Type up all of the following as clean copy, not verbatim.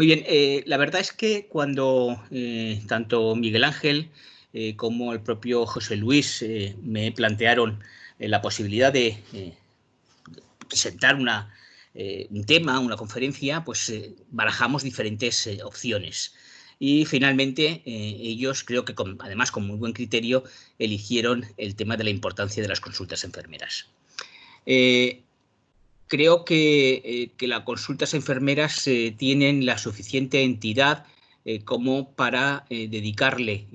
Muy bien, la verdad es que cuando tanto Miguel Ángel como el propio José Luis me plantearon la posibilidad de presentar un tema, una conferencia, pues barajamos diferentes opciones. Y finalmente ellos, creo que además con muy buen criterio, eligieron el tema de la importancia de las consultas enfermeras. Creo que las consultas enfermeras tienen la suficiente entidad como para dedicarle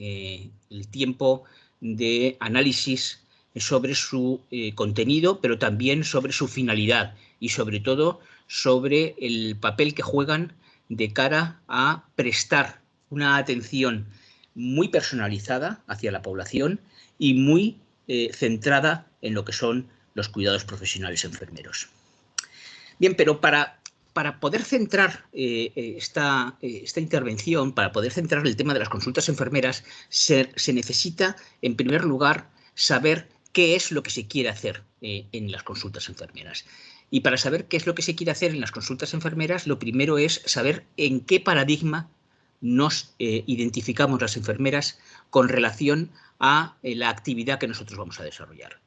el tiempo de análisis sobre su contenido, pero también sobre su finalidad y sobre todo sobre el papel que juegan de cara a prestar una atención muy personalizada hacia la población y muy centrada en lo que son los cuidados profesionales enfermeros. Bien, pero para poder centrar esta intervención, para poder centrar el tema de las consultas enfermeras, se necesita, en primer lugar, saber qué es lo que se quiere hacer en las consultas enfermeras. Y para saber qué es lo que se quiere hacer en las consultas enfermeras, lo primero es saber en qué paradigma nos identificamos las enfermeras con relación a la actividad que nosotros vamos a desarrollar.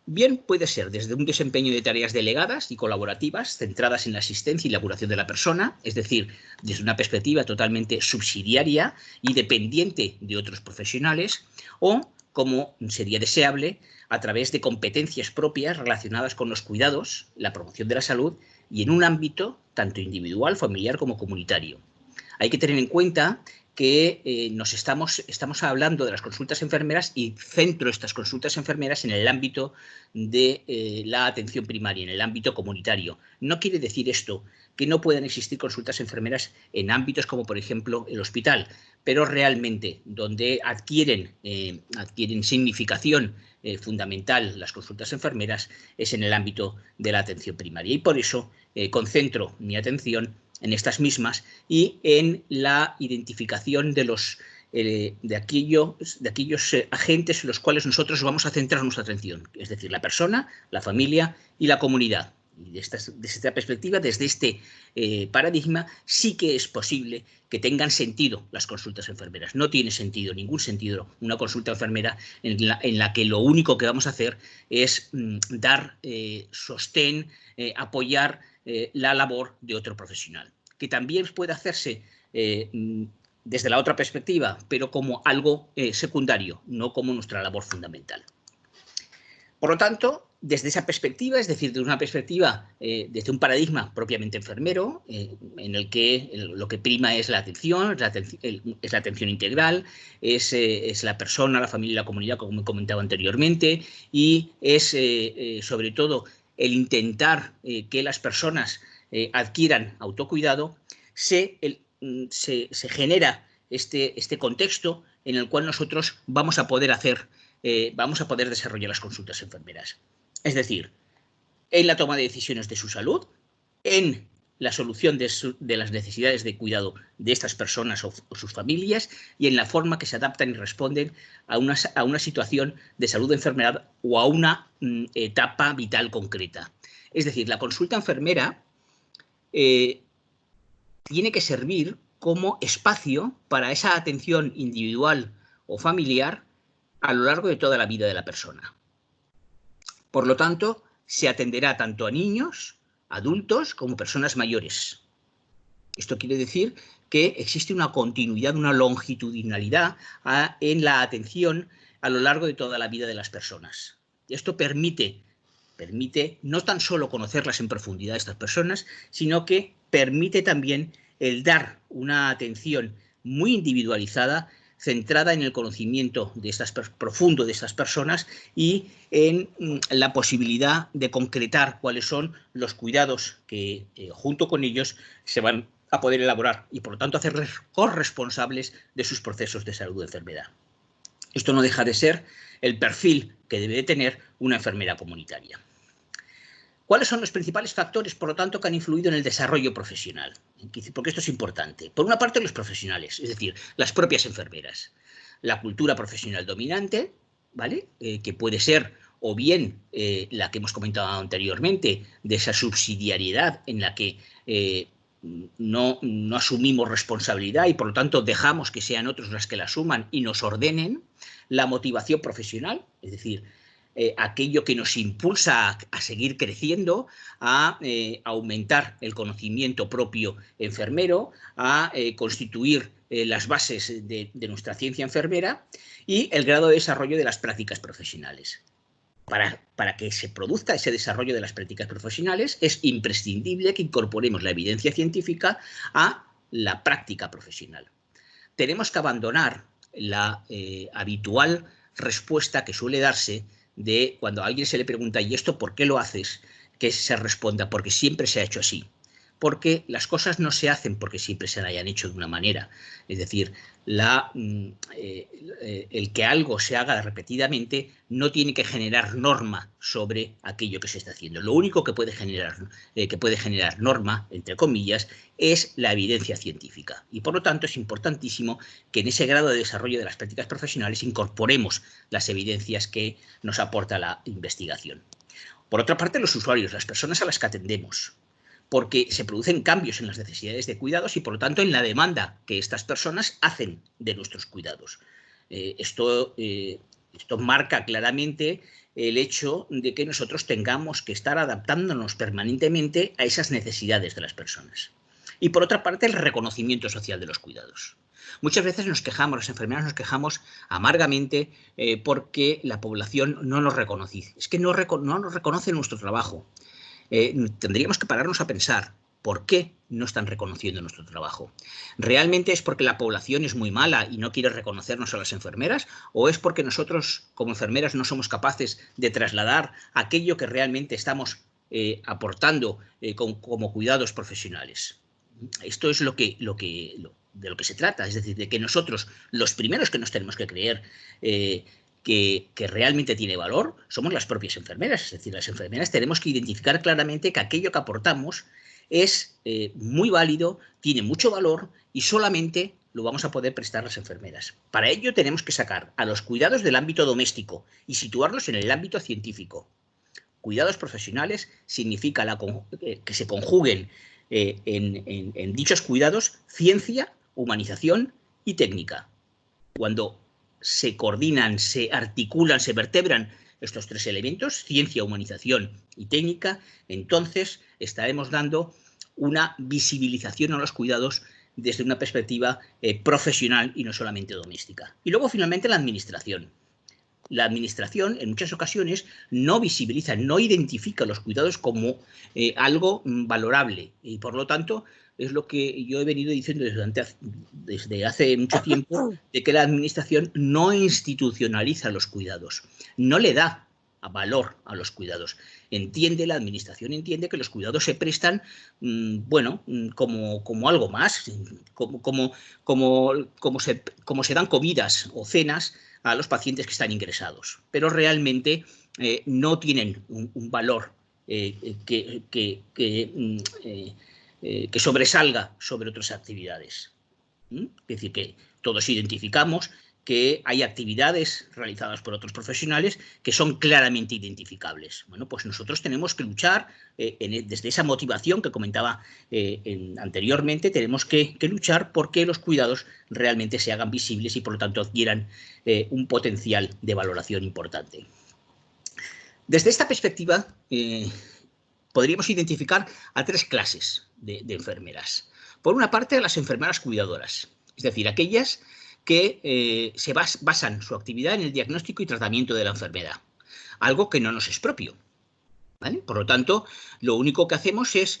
Bien, puede ser desde un desempeño de tareas delegadas y colaborativas centradas en la asistencia y la curación de la persona, es decir, desde una perspectiva totalmente subsidiaria y dependiente de otros profesionales, o, como sería deseable, a través de competencias propias relacionadas con los cuidados, la promoción de la salud y en un ámbito tanto individual, familiar como comunitario. Hay que tener en cuenta que estamos hablando de las consultas enfermeras y centro estas consultas enfermeras en el ámbito de la atención primaria, en el ámbito comunitario. No quiere decir esto que no puedan existir consultas enfermeras en ámbitos como, por ejemplo, el hospital, pero realmente donde adquieren significación fundamental las consultas enfermeras es en el ámbito de la atención primaria. Y por eso concentro mi atención en estas mismas y en la identificación de aquellos agentes en los cuales nosotros vamos a centrar nuestra atención, es decir, la persona, la familia y la comunidad. Y desde esta perspectiva, desde este paradigma, sí que es posible que tengan sentido las consultas enfermeras. No tiene sentido, ningún sentido, una consulta enfermera en la que lo único que vamos a hacer es dar sostén, apoyar la labor de otro profesional, que también puede hacerse desde la otra perspectiva, pero como algo secundario, no como nuestra labor fundamental. Por lo tanto, desde esa perspectiva, es decir, desde una perspectiva, desde un paradigma propiamente enfermero, en el que lo que prima es la atención, es la atención integral, es la persona, la familia y la comunidad, como he comentado anteriormente, y es sobre todo el intentar que las personas adquieran autocuidado, se genera este contexto en el cual nosotros vamos a poder desarrollar las consultas enfermeras. Es decir, en la toma de decisiones de su salud, en la solución de las necesidades de cuidado de estas personas o sus familias y en la forma que se adaptan y responden a una situación de salud o enfermedad o a una etapa vital concreta. Es decir, la consulta enfermera tiene que servir como espacio para esa atención individual o familiar a lo largo de toda la vida de la persona. Por lo tanto, se atenderá tanto a niños, adultos, como personas mayores. Esto quiere decir que existe una continuidad, una longitudinalidad en la atención a lo largo de toda la vida de las personas. Esto permite no tan solo conocerlas en profundidad a estas personas, sino que permite también el dar una atención muy individualizada, centrada en el conocimiento profundo de estas personas y en la posibilidad de concretar cuáles son los cuidados que junto con ellos se van a poder elaborar y por lo tanto hacerles corresponsables de sus procesos de salud o enfermedad. Esto no deja de ser el perfil que debe de tener una enfermera comunitaria. ¿Cuáles son los principales factores, por lo tanto, que han influido en el desarrollo profesional? Porque esto es importante. Por una parte, los profesionales, es decir, las propias enfermeras. La cultura profesional dominante, ¿vale? Que puede ser o bien la que hemos comentado anteriormente, de esa subsidiariedad en la que no asumimos responsabilidad y por lo tanto dejamos que sean otros los que la asuman y nos ordenen. La motivación profesional, es decir, aquello que nos impulsa a seguir creciendo, a aumentar el conocimiento propio enfermero, a constituir las bases de nuestra ciencia enfermera, y el grado de desarrollo de las prácticas profesionales. Para que se produzca ese desarrollo de las prácticas profesionales es imprescindible que incorporemos la evidencia científica a la práctica profesional. Tenemos que abandonar la habitual respuesta que suele darse de cuando a alguien se le pregunta ¿y esto por qué lo haces? Que se responda porque siempre se ha hecho así. Porque las cosas no se hacen porque siempre se hayan hecho de una manera. Es decir, el que algo se haga repetidamente no tiene que generar norma sobre aquello que se está haciendo. Lo único que puede generar norma, entre comillas, es la evidencia científica. Y por lo tanto es importantísimo que en ese grado de desarrollo de las prácticas profesionales incorporemos las evidencias que nos aporta la investigación. Por otra parte, los usuarios, las personas a las que atendemos, porque se producen cambios en las necesidades de cuidados y, por lo tanto, en la demanda que estas personas hacen de nuestros cuidados. Esto marca claramente el hecho de que nosotros tengamos que estar adaptándonos permanentemente a esas necesidades de las personas. Y, por otra parte, el reconocimiento social de los cuidados. Muchas veces nos quejamos, las enfermeras nos quejamos amargamente porque la población no nos reconoce. Es que no nos reconoce nuestro trabajo. Tendríamos que pararnos a pensar por qué no están reconociendo nuestro trabajo. ¿Realmente es porque la población es muy mala y no quiere reconocernos a las enfermeras? ¿O es porque nosotros, como enfermeras, no somos capaces de trasladar aquello que realmente estamos aportando como cuidados profesionales? Esto es de lo que se trata, es decir, de que nosotros, los primeros que nos tenemos que creer que realmente tiene valor, somos las propias enfermeras. Es decir, las enfermeras tenemos que identificar claramente que aquello que aportamos es muy válido, tiene mucho valor y solamente lo vamos a poder prestar las enfermeras. Para ello tenemos que sacar a los cuidados del ámbito doméstico y situarlos en el ámbito científico. Cuidados profesionales significa que se conjuguen en dichos cuidados ciencia, humanización y técnica. Cuando se coordinan, se articulan, se vertebran estos tres elementos, ciencia, humanización y técnica, entonces estaremos dando una visibilización a los cuidados desde una perspectiva profesional y no solamente doméstica. Y luego, finalmente, la administración. La administración, en muchas ocasiones, no visibiliza, no identifica los cuidados como algo valorable y, por lo tanto, es lo que yo he venido diciendo desde hace mucho tiempo, de que la administración no institucionaliza los cuidados, no le da valor a los cuidados. La administración entiende que los cuidados se prestan, bueno, como algo más, como se dan comidas o cenas a los pacientes que están ingresados, pero realmente no tienen un valor que sobresalga sobre otras actividades. Es decir, que todos identificamos que hay actividades realizadas por otros profesionales que son claramente identificables. Bueno, pues nosotros tenemos que luchar desde esa motivación que comentaba anteriormente, tenemos que luchar porque los cuidados realmente se hagan visibles y, por lo tanto, adquieran un potencial de valoración importante. Desde esta perspectiva, podríamos identificar a tres clases de enfermeras. Por una parte, las enfermeras cuidadoras, es decir, aquellas que se basan su actividad en el diagnóstico y tratamiento de la enfermedad, algo que no nos es propio, ¿vale? Por lo tanto, lo único que hacemos es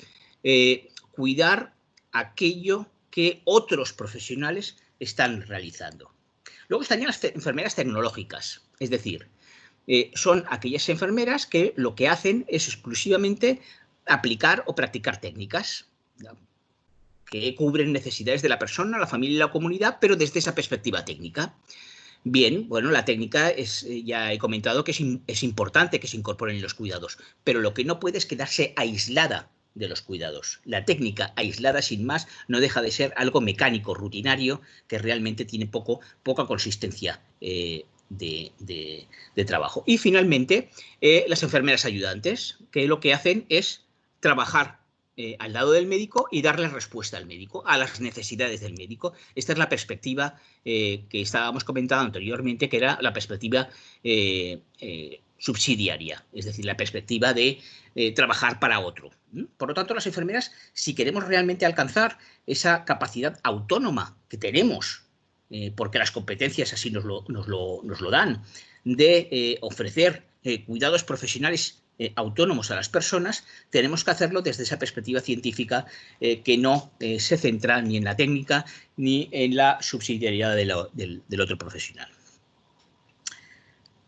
cuidar aquello que otros profesionales están realizando. Luego estarían las enfermeras tecnológicas, es decir, son aquellas enfermeras que lo que hacen es exclusivamente aplicar o practicar técnicas que cubren necesidades de la persona, la familia y la comunidad, pero desde esa perspectiva técnica. Bien, bueno, la técnica ya he comentado que es importante que se incorporen en los cuidados, pero lo que no puede es quedarse aislada de los cuidados. La técnica aislada, sin más, no deja de ser algo mecánico, rutinario, que realmente tiene poca consistencia de trabajo. Y finalmente, las enfermeras ayudantes, que lo que hacen es trabajar al lado del médico y darle respuesta al médico, a las necesidades del médico. Esta es la perspectiva que estábamos comentando anteriormente, que era la perspectiva subsidiaria, es decir, la perspectiva de trabajar para otro. Por lo tanto, las enfermeras, si queremos realmente alcanzar esa capacidad autónoma que tenemos, porque las competencias así nos lo dan, de ofrecer cuidados profesionales autónomos a las personas, tenemos que hacerlo desde esa perspectiva científica que no se centra ni en la técnica ni en la subsidiariedad del otro profesional.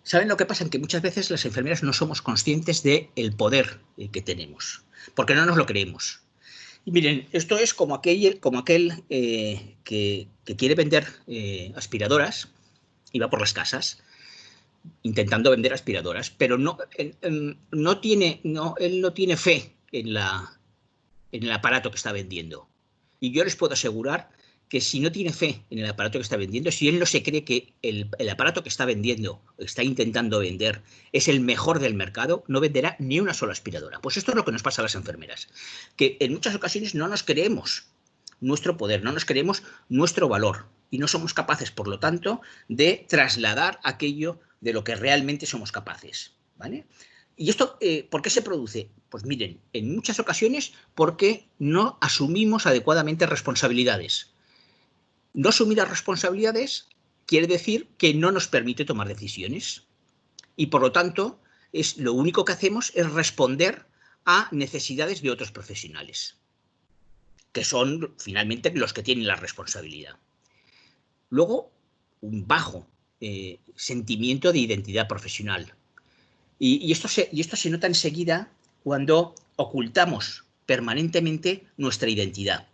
¿Saben lo que pasa? Que muchas veces las enfermeras no somos conscientes del poder que tenemos, porque no nos lo creemos. Y miren, esto es como aquel que quiere vender aspiradoras y va por las casas intentando vender aspiradoras, pero él no tiene fe en el aparato que está vendiendo. Y yo les puedo asegurar que si no tiene fe en el aparato que está vendiendo, si él no se cree que el aparato que está vendiendo, está intentando vender, es el mejor del mercado, no venderá ni una sola aspiradora. Pues esto es lo que nos pasa a las enfermeras, que en muchas ocasiones no nos creemos nuestro poder, no nos creemos nuestro valor y no somos capaces, por lo tanto, de trasladar aquello de lo que realmente somos capaces, ¿vale? ¿Y esto por qué se produce? Pues miren, en muchas ocasiones porque no asumimos adecuadamente responsabilidades. No asumir las responsabilidades quiere decir que no nos permite tomar decisiones y, por lo tanto, lo único que hacemos es responder a necesidades de otros profesionales, que son finalmente los que tienen la responsabilidad. Luego, un bajo sentimiento de identidad profesional. Y esto se nota enseguida cuando ocultamos permanentemente nuestra identidad.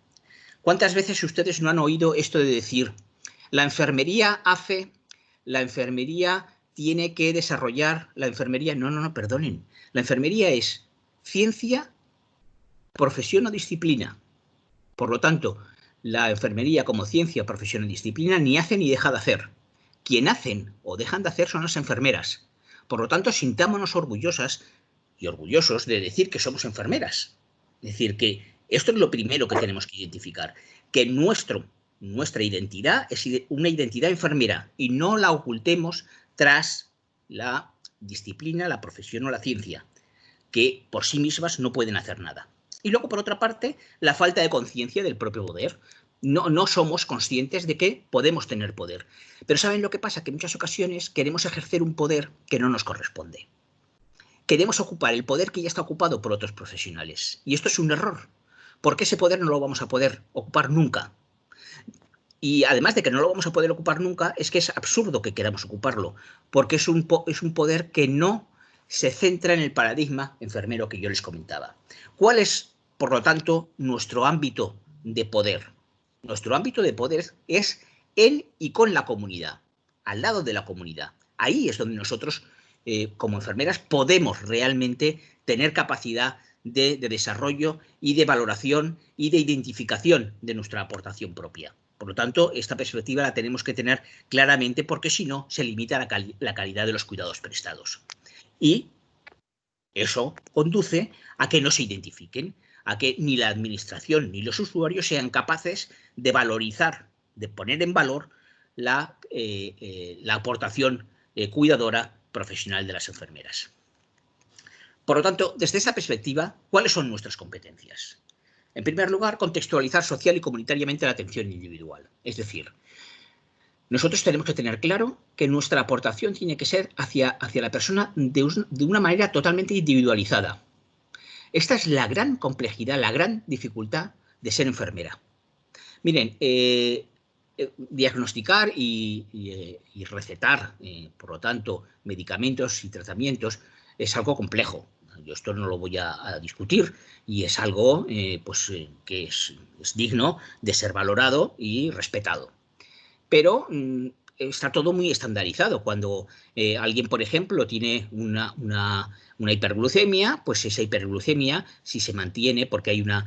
¿Cuántas veces ustedes no han oído esto de decir, la enfermería tiene que desarrollar, la enfermería, no, perdonen, la enfermería es ciencia, profesión o disciplina. Por lo tanto, la enfermería como ciencia, profesión o disciplina ni hace ni deja de hacer. Quien hacen o dejan de hacer son las enfermeras. Por lo tanto, sintámonos orgullosas y orgullosos de decir que somos enfermeras. Es decir, que esto es lo primero que tenemos que identificar, que nuestra identidad es una identidad enfermera y no la ocultemos tras la disciplina, la profesión o la ciencia, que por sí mismas no pueden hacer nada. Y luego, por otra parte, la falta de conciencia del propio poder. No somos conscientes de que podemos tener poder. Pero ¿saben lo que pasa? Que en muchas ocasiones queremos ejercer un poder que no nos corresponde. Queremos ocupar el poder que ya está ocupado por otros profesionales. Y esto es un error, porque ese poder no lo vamos a poder ocupar nunca. Y además de que no lo vamos a poder ocupar nunca, es que es absurdo que queramos ocuparlo, porque es un poder que no se centra en el paradigma enfermero que yo les comentaba. ¿Cuál es, por lo tanto, nuestro ámbito de poder? Nuestro ámbito de poder es en y con la comunidad, al lado de la comunidad. Ahí es donde nosotros, como enfermeras, podemos realmente tener capacidad de desarrollo y de valoración y de identificación de nuestra aportación propia. Por lo tanto, esta perspectiva la tenemos que tener claramente porque si no, se limita la calidad de los cuidados prestados. Y eso conduce a que no se identifiquen, a que ni la administración ni los usuarios sean capaces de valorizar, de poner en valor la aportación cuidadora profesional de las enfermeras. Por lo tanto, desde esa perspectiva, ¿cuáles son nuestras competencias? En primer lugar, contextualizar social y comunitariamente la atención individual. Es decir, nosotros tenemos que tener claro que nuestra aportación tiene que ser hacia la persona de una manera totalmente individualizada. Esta es la gran complejidad, la gran dificultad de ser enfermera. Miren, diagnosticar y recetar, por lo tanto, medicamentos y tratamientos es algo complejo. Yo esto no lo voy a discutir y es algo que es digno de ser valorado y respetado. Pero está todo muy estandarizado. Cuando alguien, por ejemplo, tiene una hiperglucemia, pues esa hiperglucemia, si se mantiene porque hay una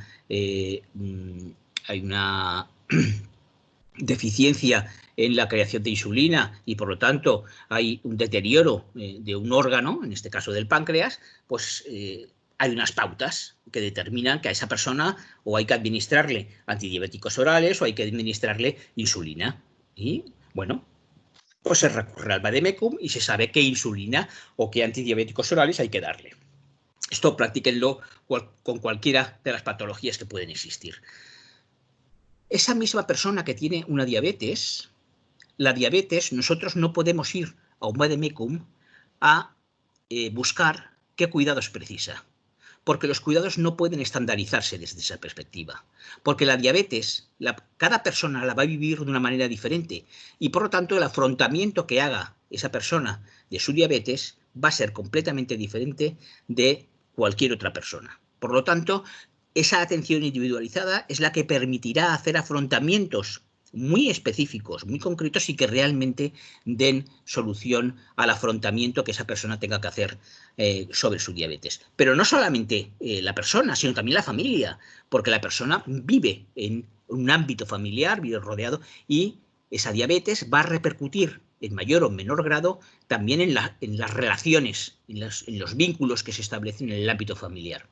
deficiencia en la creación de insulina y por lo tanto hay un deterioro de un órgano, en este caso del páncreas, pues hay unas pautas que determinan que a esa persona o hay que administrarle antidiabéticos orales o hay que administrarle insulina. Y, bueno, pues se recurre al vademecum y se sabe qué insulina o qué antidiabéticos orales hay que darle. Esto practíquenlo con cualquiera de las patologías que pueden existir. Esa misma persona que tiene una diabetes, la diabetes, nosotros no podemos ir a un vademecum a buscar qué cuidados precisa, porque los cuidados no pueden estandarizarse desde esa perspectiva, porque la diabetes, cada persona la va a vivir de una manera diferente y por lo tanto el afrontamiento que haga esa persona de su diabetes va a ser completamente diferente de cualquier otra persona. Por lo tanto, esa atención individualizada es la que permitirá hacer afrontamientos muy específicos, muy concretos y que realmente den solución al afrontamiento que esa persona tenga que hacer sobre su diabetes. Pero no solamente la persona, sino también la familia, porque la persona vive en un ámbito familiar, vive rodeado, y esa diabetes va a repercutir en mayor o menor grado también en las relaciones, en los vínculos que se establecen en el ámbito familiar.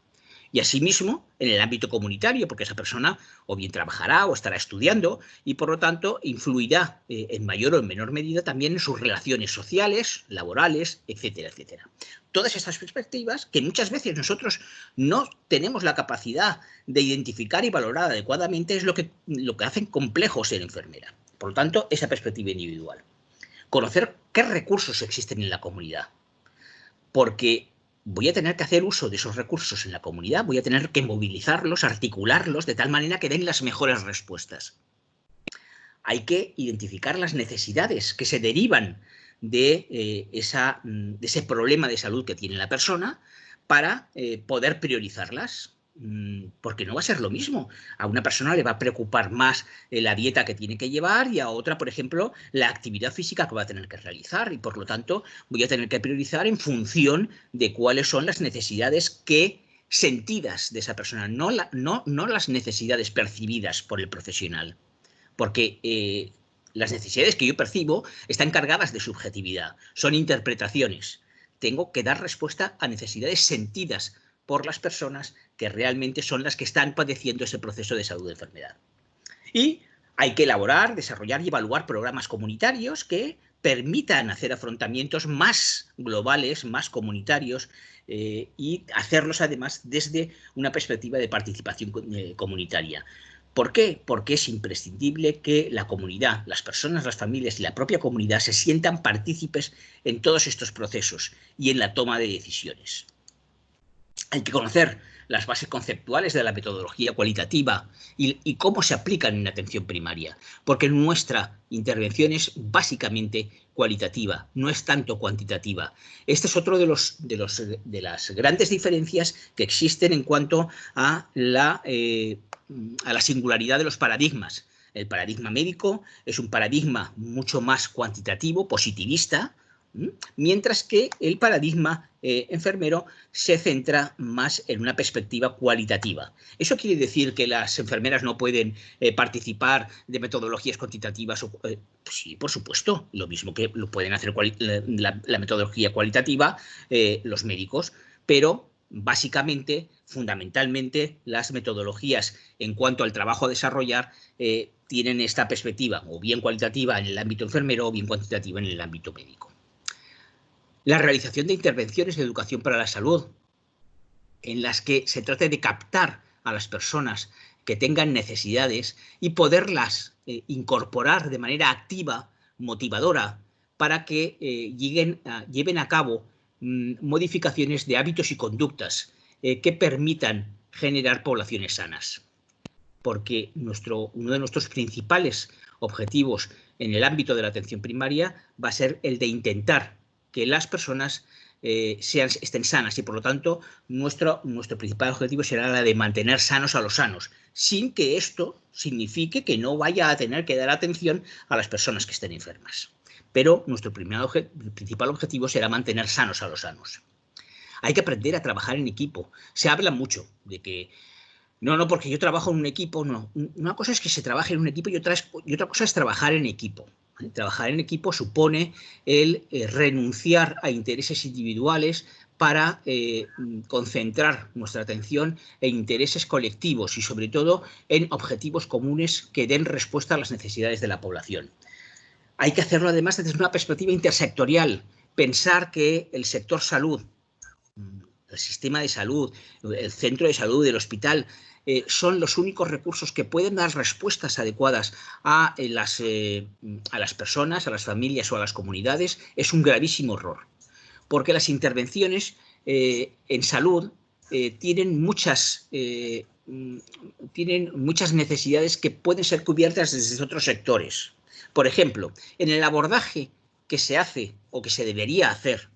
Y asimismo en el ámbito comunitario, porque esa persona o bien trabajará o estará estudiando y por lo tanto influirá en mayor o en menor medida también en sus relaciones sociales, laborales, etcétera, etcétera. Todas estas perspectivas que muchas veces nosotros no tenemos la capacidad de identificar y valorar adecuadamente es lo que hacen complejo ser enfermera. Por lo tanto, esa perspectiva individual. Conocer qué recursos existen en la comunidad, porque voy a tener que hacer uso de esos recursos en la comunidad, voy a tener que movilizarlos, articularlos, de tal manera que den las mejores respuestas. Hay que identificar las necesidades que se derivan de ese problema de salud que tiene la persona para poder priorizarlas. Porque no va a ser lo mismo. A una persona le va a preocupar más la dieta que tiene que llevar y a otra, por ejemplo, la actividad física que va a tener que realizar. Y por lo tanto, voy a tener que priorizar en función de cuáles son las necesidades sentidas de esa persona, no las necesidades percibidas por el profesional. Porque las necesidades que yo percibo están cargadas de subjetividad, son interpretaciones. Tengo que dar respuesta a necesidades sentidas por las personas que realmente son las que están padeciendo ese proceso de salud de enfermedad. Y hay que elaborar, desarrollar y evaluar programas comunitarios que permitan hacer afrontamientos más globales, más comunitarios, y hacerlos además desde una perspectiva de participación comunitaria. ¿Por qué? Porque es imprescindible que la comunidad, las personas, las familias y la propia comunidad se sientan partícipes en todos estos procesos y en la toma de decisiones. Hay que conocer las bases conceptuales de la metodología cualitativa y cómo se aplican en atención primaria, porque nuestra intervención es básicamente cualitativa, no es tanto cuantitativa. Este es otro de las grandes diferencias que existen en cuanto a la singularidad de los paradigmas. El paradigma médico es un paradigma mucho más cuantitativo, positivista, mientras que el paradigma enfermero se centra más en una perspectiva cualitativa. ¿Eso quiere decir que las enfermeras no pueden participar de metodologías cuantitativas? Sí, por supuesto, lo mismo que lo pueden hacer la metodología cualitativa los médicos, pero básicamente, fundamentalmente, las metodologías en cuanto al trabajo a desarrollar tienen esta perspectiva o bien cualitativa en el ámbito enfermero o bien cuantitativa en el ámbito médico. La realización de intervenciones de educación para la salud, en las que se trate de captar a las personas que tengan necesidades y poderlas incorporar de manera activa, motivadora, para que lleven a cabo modificaciones de hábitos y conductas que permitan generar poblaciones sanas. Porque uno de nuestros principales objetivos en el ámbito de la atención primaria va a ser el de intentar que las personas estén sanas y por lo tanto nuestro principal objetivo será la de mantener sanos a los sanos, sin que esto signifique que no vaya a tener que dar atención a las personas que estén enfermas. Pero nuestro principal objetivo será mantener sanos a los sanos. Hay que aprender a trabajar en equipo. Se habla mucho de que no, porque yo trabajo en un equipo, no. Una cosa es que se trabaje en un equipo y otra cosa es trabajar en equipo. Trabajar en equipo supone el renunciar a intereses individuales para concentrar nuestra atención en intereses colectivos y sobre todo en objetivos comunes que den respuesta a las necesidades de la población. Hay que hacerlo además desde una perspectiva intersectorial, pensar que el sector salud, el sistema de salud, el centro de salud, el hospital, son los únicos recursos que pueden dar respuestas adecuadas a las personas, a las familias o a las comunidades, es un gravísimo error. Porque las intervenciones en salud tienen muchas necesidades que pueden ser cubiertas desde otros sectores. Por ejemplo, en el abordaje que se hace o que se debería hacer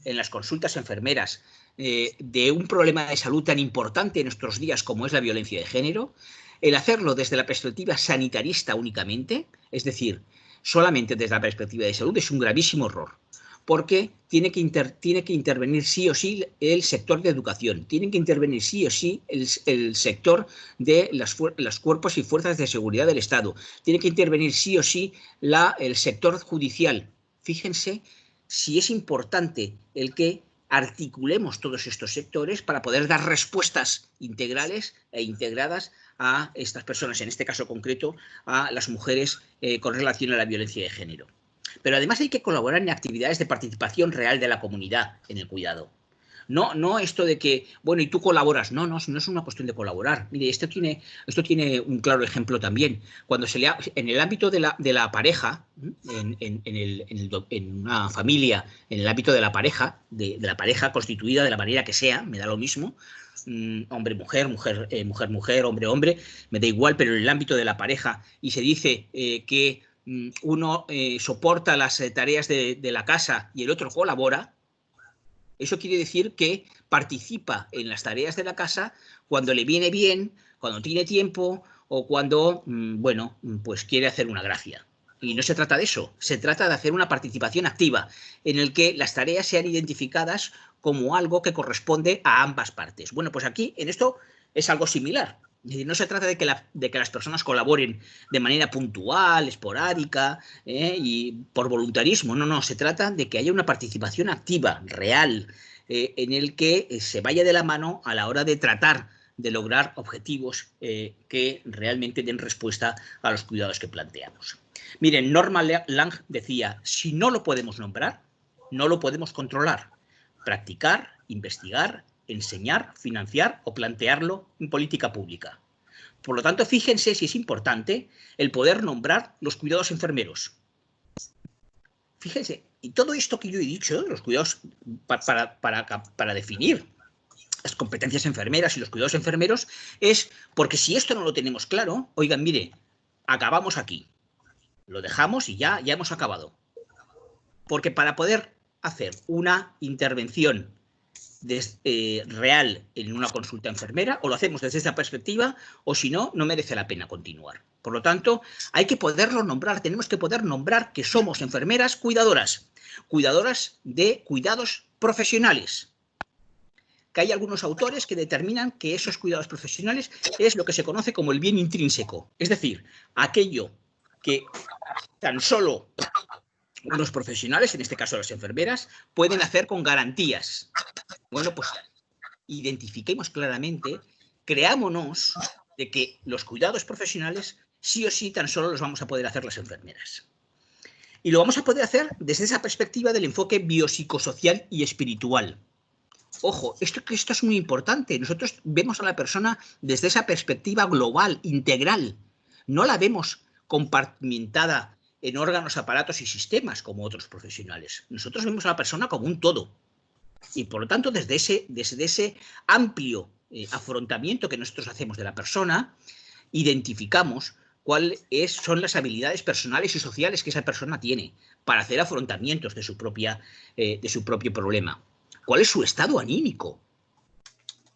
en las consultas enfermeras de un problema de salud tan importante en nuestros días como es la violencia de género, el hacerlo desde la perspectiva sanitarista únicamente, es decir, solamente desde la perspectiva de salud, es un gravísimo error, porque tiene que intervenir sí o sí el sector de educación, tiene que intervenir sí o sí el sector de los cuerpos y fuerzas de seguridad del Estado, tiene que intervenir sí o sí el sector judicial. Fíjense si es importante el que articulemos todos estos sectores para poder dar respuestas integrales e integradas a estas personas, en este caso concreto a las mujeres con relación a la violencia de género. Pero además hay que colaborar en actividades de participación real de la comunidad en el cuidado. No esto de que, bueno, y tú colaboras. No es una cuestión de colaborar. Mire, esto tiene un claro ejemplo también. Cuando en el ámbito de la pareja, en una familia, en el ámbito de la pareja, de la pareja constituida de la manera que sea, me da lo mismo, hombre-mujer, mujer-mujer, hombre-hombre, me da igual, pero en el ámbito de la pareja, y se dice que uno soporta las tareas de la casa y el otro colabora, eso quiere decir que participa en las tareas de la casa cuando le viene bien, cuando tiene tiempo o cuando, bueno, pues quiere hacer una gracia. Y no se trata de eso, se trata de hacer una participación activa en el que las tareas sean identificadas como algo que corresponde a ambas partes. Bueno, pues aquí en esto es algo similar. No se trata de que las personas colaboren de manera puntual, esporádica y por voluntarismo. No, se trata de que haya una participación activa, real, en el que se vaya de la mano a la hora de tratar de lograr objetivos que realmente den respuesta a los cuidados que planteamos. Miren, Norma Lang decía, si no lo podemos nombrar, no lo podemos controlar. Practicar, investigar, enseñar, financiar o plantearlo en política pública. Por lo tanto, fíjense si es importante el poder nombrar los cuidados enfermeros. Fíjense, y todo esto que yo he dicho, los cuidados para definir las competencias enfermeras y los cuidados enfermeros, es porque si esto no lo tenemos claro, oigan, mire, acabamos aquí. Lo dejamos y ya hemos acabado. Porque para poder hacer una intervención real en una consulta enfermera, o lo hacemos desde esa perspectiva, o si no, no merece la pena continuar. Por lo tanto, hay que poderlo nombrar, tenemos que poder nombrar que somos enfermeras cuidadoras de cuidados profesionales. Que hay algunos autores que determinan que esos cuidados profesionales es lo que se conoce como el bien intrínseco, es decir, aquello que tan solo los profesionales, en este caso las enfermeras, pueden hacer con garantías. Bueno, pues identifiquemos claramente, creámonos de que los cuidados profesionales sí o sí tan solo los vamos a poder hacer las enfermeras. Y lo vamos a poder hacer desde esa perspectiva del enfoque biopsicosocial y espiritual. Ojo, esto es muy importante. Nosotros vemos a la persona desde esa perspectiva global, integral. No la vemos compartimentada en órganos, aparatos y sistemas como otros profesionales. Nosotros vemos a la persona como un todo. Y por lo tanto, desde ese amplio afrontamiento que nosotros hacemos de la persona, identificamos cuáles son las habilidades personales y sociales que esa persona tiene para hacer afrontamientos de su propio problema. ¿Cuál es su estado anímico?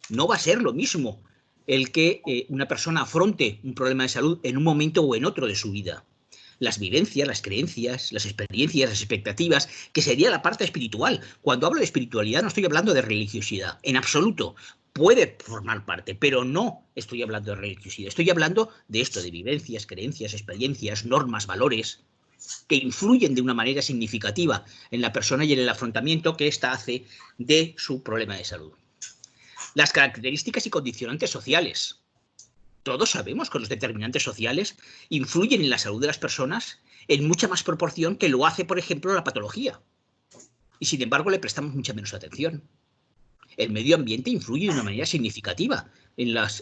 No va a ser lo mismo el que una persona afronte un problema de salud en un momento o en otro de su vida. Las vivencias, las creencias, las experiencias, las expectativas, que sería la parte espiritual. Cuando hablo de espiritualidad no estoy hablando de religiosidad, en absoluto. Puede formar parte, pero no estoy hablando de religiosidad. Estoy hablando de esto, de vivencias, creencias, experiencias, normas, valores. que influyen de una manera significativa en la persona y en el afrontamiento que ésta hace de su problema de salud. Las características y condicionantes sociales. Todos sabemos que los determinantes sociales influyen en la salud de las personas en mucha más proporción que lo hace, por ejemplo, la patología. Y sin embargo le prestamos mucha menos atención. El medio ambiente influye de una manera significativa en las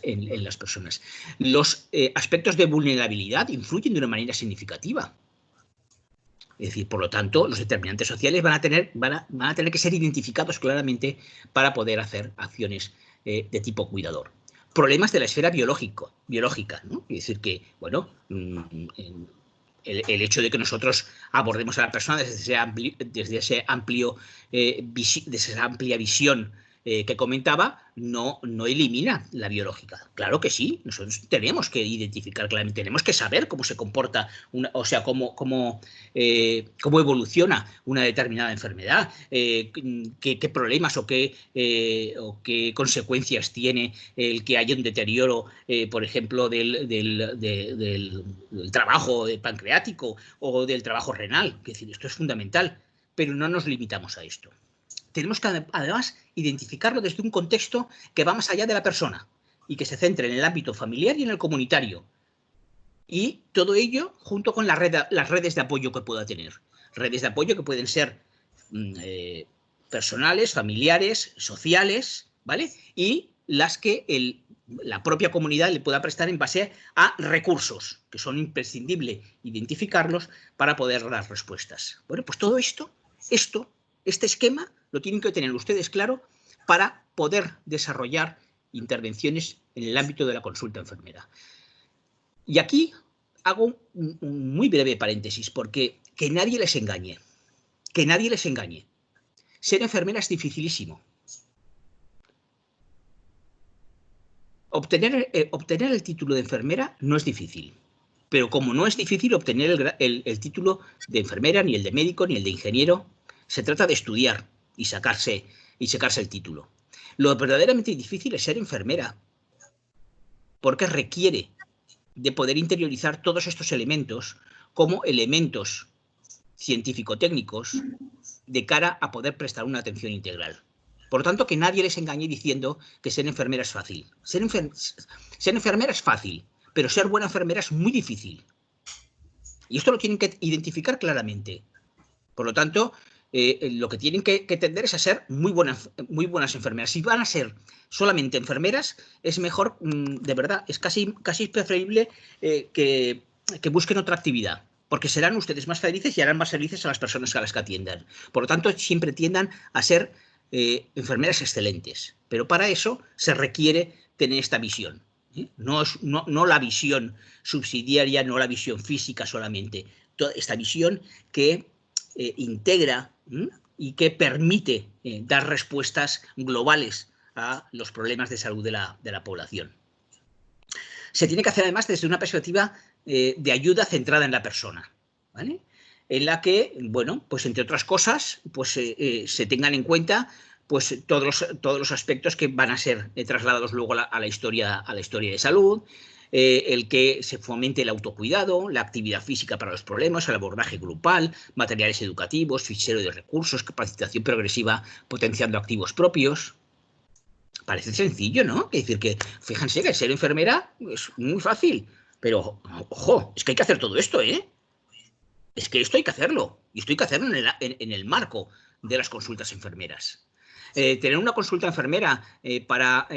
personas. Los aspectos de vulnerabilidad influyen de una manera significativa. Es decir, por lo tanto, los determinantes sociales van a tener que ser identificados claramente para poder hacer acciones de tipo cuidador. Problemas de la esfera biológica, ¿no? Es decir, que, bueno, el hecho de que nosotros abordemos a la persona desde esa amplia visión que comentaba, no elimina la biológica. Claro que sí, nosotros tenemos que identificar claramente, tenemos que saber cómo se comporta, cómo evoluciona una determinada enfermedad, qué problemas o qué consecuencias tiene el que haya un deterioro, por ejemplo, del trabajo pancreático o del trabajo renal. Es decir, esto es fundamental, pero no nos limitamos a esto. Tenemos que, además, identificarlo desde un contexto que va más allá de la persona y que se centre en el ámbito familiar y en el comunitario. Y todo ello junto con las redes de apoyo que pueda tener. Redes de apoyo que pueden ser personales, familiares, sociales, ¿vale? Y las que la propia comunidad le pueda prestar en base a recursos, que son imprescindibles identificarlos para poder dar respuestas. Bueno, pues todo este esquema lo tienen que tener ustedes claro para poder desarrollar intervenciones en el ámbito de la consulta enfermera. Y aquí hago un muy breve paréntesis, porque que nadie les engañe. Que nadie les engañe. Ser enfermera es dificilísimo. Obtener el título de enfermera no es difícil. Pero como no es difícil obtener el título de enfermera, ni el de médico, ni el de ingeniero, se trata de estudiar y sacarse el título. Lo verdaderamente difícil es ser enfermera, porque requiere de poder interiorizar todos estos elementos como elementos científico-técnicos de cara a poder prestar una atención integral. Por lo tanto, que nadie les engañe diciendo que ser enfermera es fácil. Ser enfermera es fácil, pero ser buena enfermera es muy difícil. Y esto lo tienen que identificar claramente. Por lo tanto, lo que tienen que tender es a ser muy buenas enfermeras. Si van a ser solamente enfermeras, es mejor, de verdad, es casi preferible que busquen otra actividad, porque serán ustedes más felices y harán más felices a las personas a las que atiendan. Por lo tanto, siempre tiendan a ser enfermeras excelentes, pero para eso se requiere tener esta visión. No la visión subsidiaria, no la visión física solamente, toda esta visión que integra y que permite dar respuestas globales a los problemas de salud de la población. Se tiene que hacer además desde una perspectiva de ayuda centrada en la persona, ¿vale? En la que, bueno, pues entre otras cosas, pues se tengan en cuenta pues todos los aspectos que van a ser trasladados luego a la historia de salud, el que se fomente el autocuidado, la actividad física para los problemas, el abordaje grupal, materiales educativos, fichero de recursos, capacitación progresiva potenciando activos propios. Parece sencillo, ¿no? Es decir, que fíjense que ser enfermera es muy fácil, pero, ojo, es que hay que hacer todo esto, ¿eh? Es que esto hay que hacerlo, y esto hay que hacerlo en el marco de las consultas enfermeras. Tener una consulta enfermera para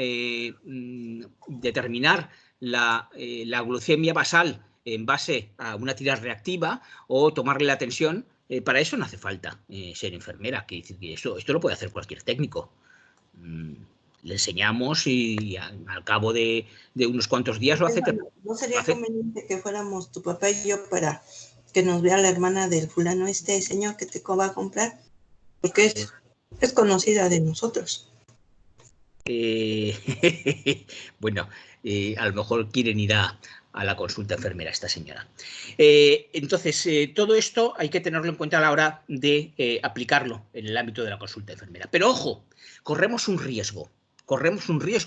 determinar la glucemia basal en base a una tiroides reactiva o tomarle la tensión, para eso no hace falta ser enfermera. Que esto lo puede hacer cualquier técnico. Le enseñamos y al cabo de unos cuantos días lo hace. ¿No sería conveniente que fuéramos tu papá y yo para que nos vea la hermana del fulano, este señor que te va a comprar? Porque es conocida de nosotros. Bueno, a lo mejor quieren ir a la consulta enfermera esta señora. Entonces, todo esto hay que tenerlo en cuenta a la hora de aplicarlo en el ámbito de la consulta enfermera. Pero ojo, corremos un riesgo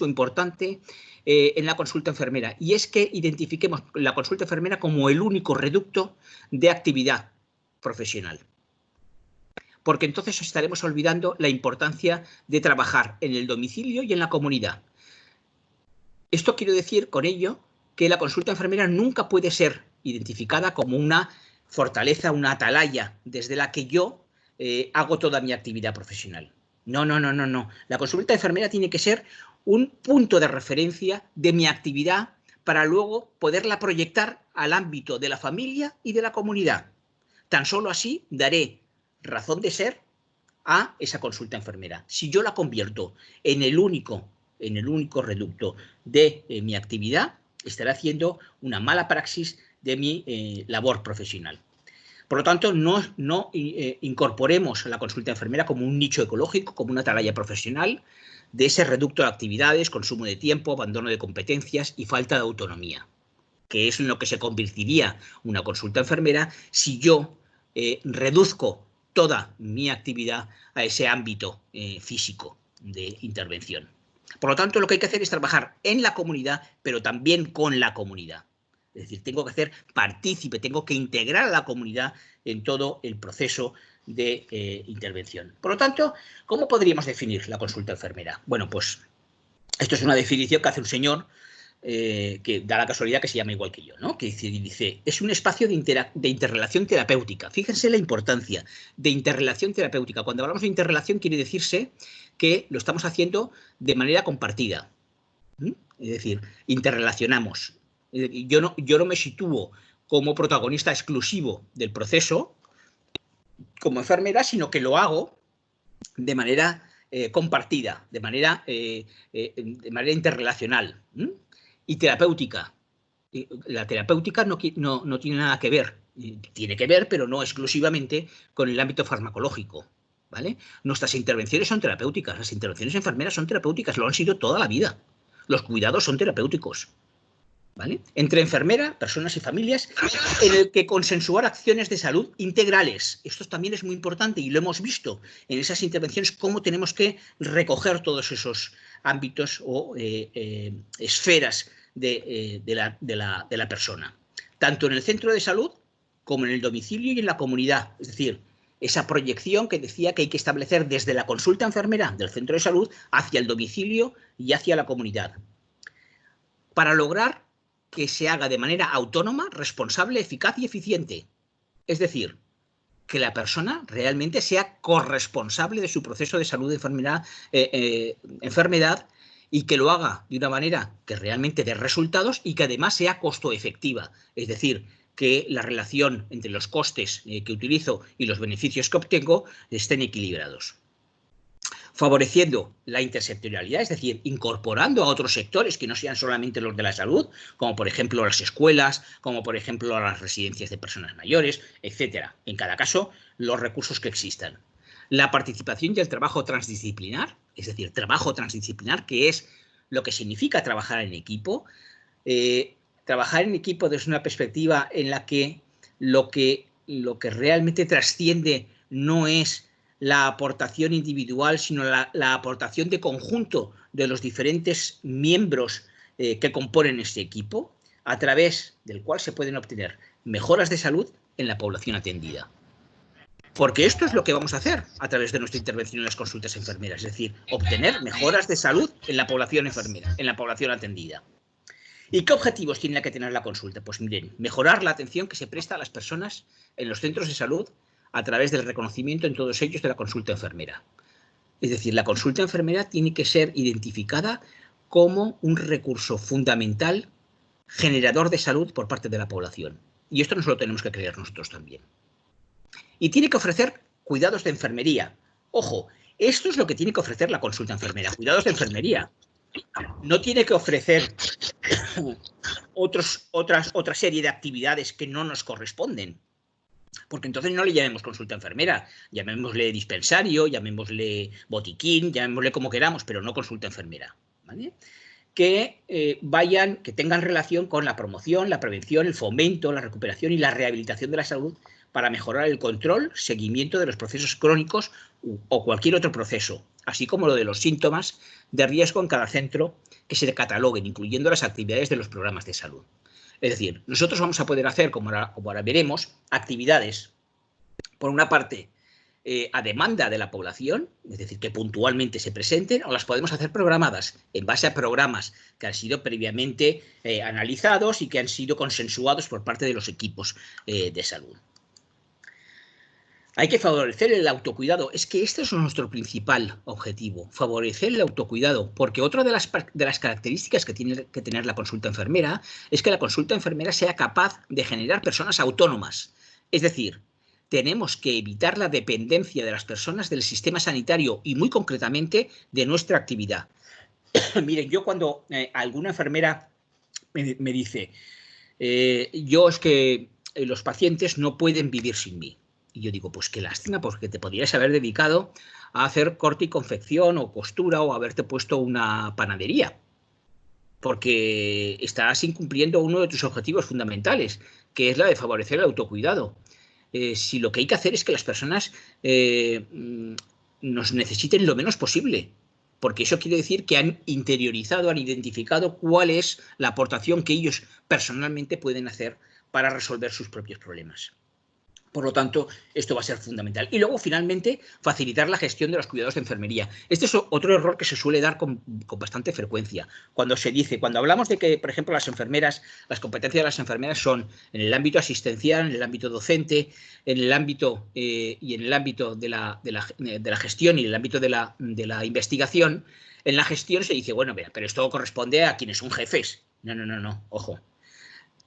importante en la consulta enfermera, y es que identifiquemos la consulta enfermera como el único reducto de actividad profesional. Porque entonces estaremos olvidando la importancia de trabajar en el domicilio y en la comunidad. Esto quiero decir con ello que la consulta enfermera nunca puede ser identificada como una fortaleza, una atalaya desde la que yo hago toda mi actividad profesional. No, no, no, no, no. La consulta enfermera tiene que ser un punto de referencia de mi actividad para luego poderla proyectar al ámbito de la familia y de la comunidad. Tan solo así daré razón de ser a esa consulta enfermera. Si yo la convierto en el único reducto de mi actividad, estaré haciendo una mala praxis de mi labor profesional. Por lo tanto, no incorporemos la consulta enfermera como un nicho ecológico, como una atalaya profesional de ese reducto de actividades, consumo de tiempo, abandono de competencias y falta de autonomía, que es en lo que se convertiría una consulta enfermera si yo reduzco toda mi actividad a ese ámbito físico de intervención. Por lo tanto, lo que hay que hacer es trabajar en la comunidad, pero también con la comunidad. Es decir, tengo que hacer partícipe, tengo que integrar a la comunidad en todo el proceso de intervención. Por lo tanto, ¿cómo podríamos definir la consulta enfermera? Bueno, pues esto es una definición que hace un señor que da la casualidad que se llama igual que yo, ¿no? Que dice, es un espacio de interrelación terapéutica. Fíjense la importancia de interrelación terapéutica. Cuando hablamos de interrelación quiere decirse que lo estamos haciendo de manera compartida. Es decir, interrelacionamos. Yo no me sitúo como protagonista exclusivo del proceso como enfermera, sino que lo hago de manera compartida, de manera interrelacional y terapéutica. La terapéutica no tiene nada que ver, tiene que ver, pero no exclusivamente con el ámbito farmacológico, ¿vale? Nuestras intervenciones son terapéuticas, las intervenciones enfermeras son terapéuticas, lo han sido toda la vida. Los cuidados son terapéuticos, ¿vale? Entre enfermera, personas y familias, en el que consensuar acciones de salud integrales. Esto también es muy importante y lo hemos visto en esas intervenciones, cómo tenemos que recoger todos esos ámbitos o esferas de la persona, tanto en el centro de salud como en el domicilio y en la comunidad. Es decir, esa proyección que decía que hay que establecer desde la consulta enfermera del centro de salud hacia el domicilio y hacia la comunidad, para lograr que se haga de manera autónoma, responsable, eficaz y eficiente. Es decir, que la persona realmente sea corresponsable de su proceso de salud, enfermedad, y que lo haga de una manera que realmente dé resultados y que además sea costo efectiva. Es decir, que la relación entre los costes que utilizo y los beneficios que obtengo estén equilibrados. Favoreciendo la intersectorialidad, es decir, incorporando a otros sectores que no sean solamente los de la salud, como por ejemplo las escuelas, como por ejemplo las residencias de personas mayores, etcétera. En cada caso, los recursos que existan. La participación y el trabajo transdisciplinar, es decir, trabajo transdisciplinar, que es lo que significa trabajar en equipo. Trabajar en equipo desde una perspectiva en la que lo que realmente trasciende no es la aportación individual, sino la aportación de conjunto de los diferentes miembros que componen este equipo, a través del cual se pueden obtener mejoras de salud en la población atendida. Porque esto es lo que vamos a hacer a través de nuestra intervención en las consultas enfermeras, es decir, obtener mejoras de salud en la población enfermera, en la población atendida. ¿Y qué objetivos tiene que tener la consulta? Pues miren, mejorar la atención que se presta a las personas en los centros de salud a través del reconocimiento en todos ellos de la consulta enfermera. Es decir, la consulta enfermera tiene que ser identificada como un recurso fundamental generador de salud por parte de la población. Y esto nos lo tenemos que creer nosotros también. Y tiene que ofrecer cuidados de enfermería. Ojo, esto es lo que tiene que ofrecer la consulta enfermera, cuidados de enfermería. No tiene que ofrecer otra serie de actividades que no nos corresponden. Porque entonces no le llamemos consulta enfermera, llamémosle dispensario, llamémosle botiquín, llamémosle como queramos, pero no consulta enfermera, ¿vale? Que tengan relación con la promoción, la prevención, el fomento, la recuperación y la rehabilitación de la salud para mejorar el control, seguimiento de los procesos crónicos o cualquier otro proceso, así como lo de los síntomas de riesgo en cada centro que se cataloguen, incluyendo las actividades de los programas de salud. Es decir, nosotros vamos a poder hacer, como ahora veremos, actividades por una parte, a demanda de la población, es decir, que puntualmente se presenten, o las podemos hacer programadas en base a programas que han sido previamente analizados y que han sido consensuados por parte de los equipos de salud. Hay que favorecer el autocuidado. Es que este es nuestro principal objetivo, favorecer el autocuidado, porque otra de las características que tiene que tener la consulta enfermera es que la consulta enfermera sea capaz de generar personas autónomas. Es decir, tenemos que evitar la dependencia de las personas del sistema sanitario y muy concretamente de nuestra actividad. Miren, yo cuando alguna enfermera me dice, yo es que los pacientes no pueden vivir sin mí. Y yo digo, pues qué lástima, porque te podrías haber dedicado a hacer corte y confección o costura o haberte puesto una panadería. Porque estás incumpliendo uno de tus objetivos fundamentales, que es la de favorecer el autocuidado. Si lo que hay que hacer es que las personas nos necesiten lo menos posible, porque eso quiere decir que han interiorizado, han identificado cuál es la aportación que ellos personalmente pueden hacer para resolver sus propios problemas. Por lo tanto, esto va a ser fundamental. Y luego, finalmente, facilitar la gestión de los cuidados de enfermería. Este es otro error que se suele dar con bastante frecuencia. Cuando hablamos de que, por ejemplo, las competencias de las enfermeras son en el ámbito asistencial, en el ámbito docente, en el ámbito y en el ámbito de la gestión y en el ámbito de la investigación. En la gestión se dice, bueno, mira, pero esto corresponde a quienes son jefes. No, ojo.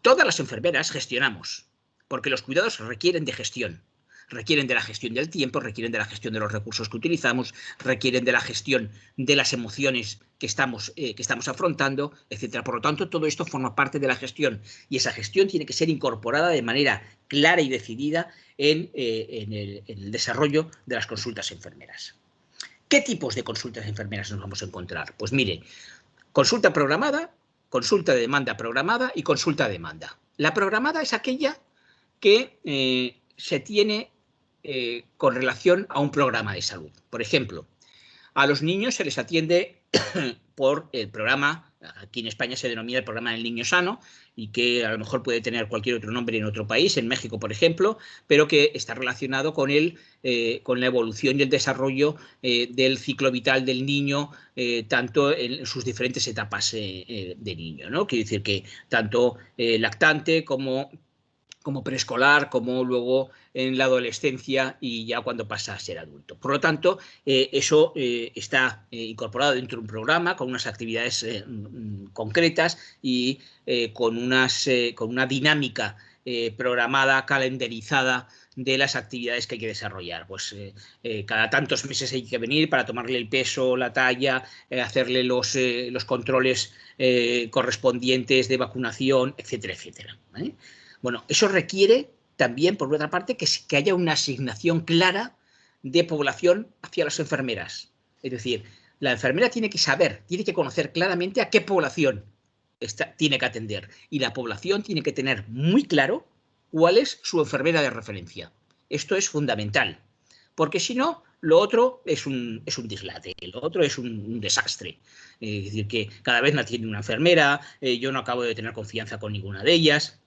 Todas las enfermeras gestionamos, porque los cuidados requieren de gestión. Requieren de la gestión del tiempo, requieren de la gestión de los recursos que utilizamos, requieren de la gestión de las emociones que estamos afrontando, etc. Por lo tanto, todo esto forma parte de la gestión y esa gestión tiene que ser incorporada de manera clara y decidida en el desarrollo de las consultas enfermeras. ¿Qué tipos de consultas enfermeras nos vamos a encontrar? Pues mire, consulta programada, consulta de demanda programada y consulta a demanda. La programada es aquella que se tiene con relación a un programa de salud. Por ejemplo, a los niños se les atiende por el programa, aquí en España se denomina el programa del niño sano y que a lo mejor puede tener cualquier otro nombre en otro país, en México, por ejemplo, pero que está relacionado con la evolución y el desarrollo del ciclo vital del niño, tanto en sus diferentes etapas de niño, ¿no? Quiere decir que tanto lactante como preescolar, como luego en la adolescencia y ya cuando pasa a ser adulto. Por lo tanto, eso está incorporado dentro de un programa con unas actividades concretas y con una dinámica programada, calendarizada de las actividades que hay que desarrollar. Pues cada tantos meses hay que venir para tomarle el peso, la talla, hacerle los controles correspondientes de vacunación, etcétera, etcétera, ¿vale? Bueno, eso requiere también, por otra parte, que haya una asignación clara de población hacia las enfermeras. Es decir, la enfermera tiene que saber, tiene que conocer claramente a qué población tiene que atender. Y la población tiene que tener muy claro cuál es su enfermera de referencia. Esto es fundamental, porque si no, lo otro es un dislate, lo otro es un desastre. Es decir, que cada vez me atiende una enfermera, yo no acabo de tener confianza con ninguna de ellas.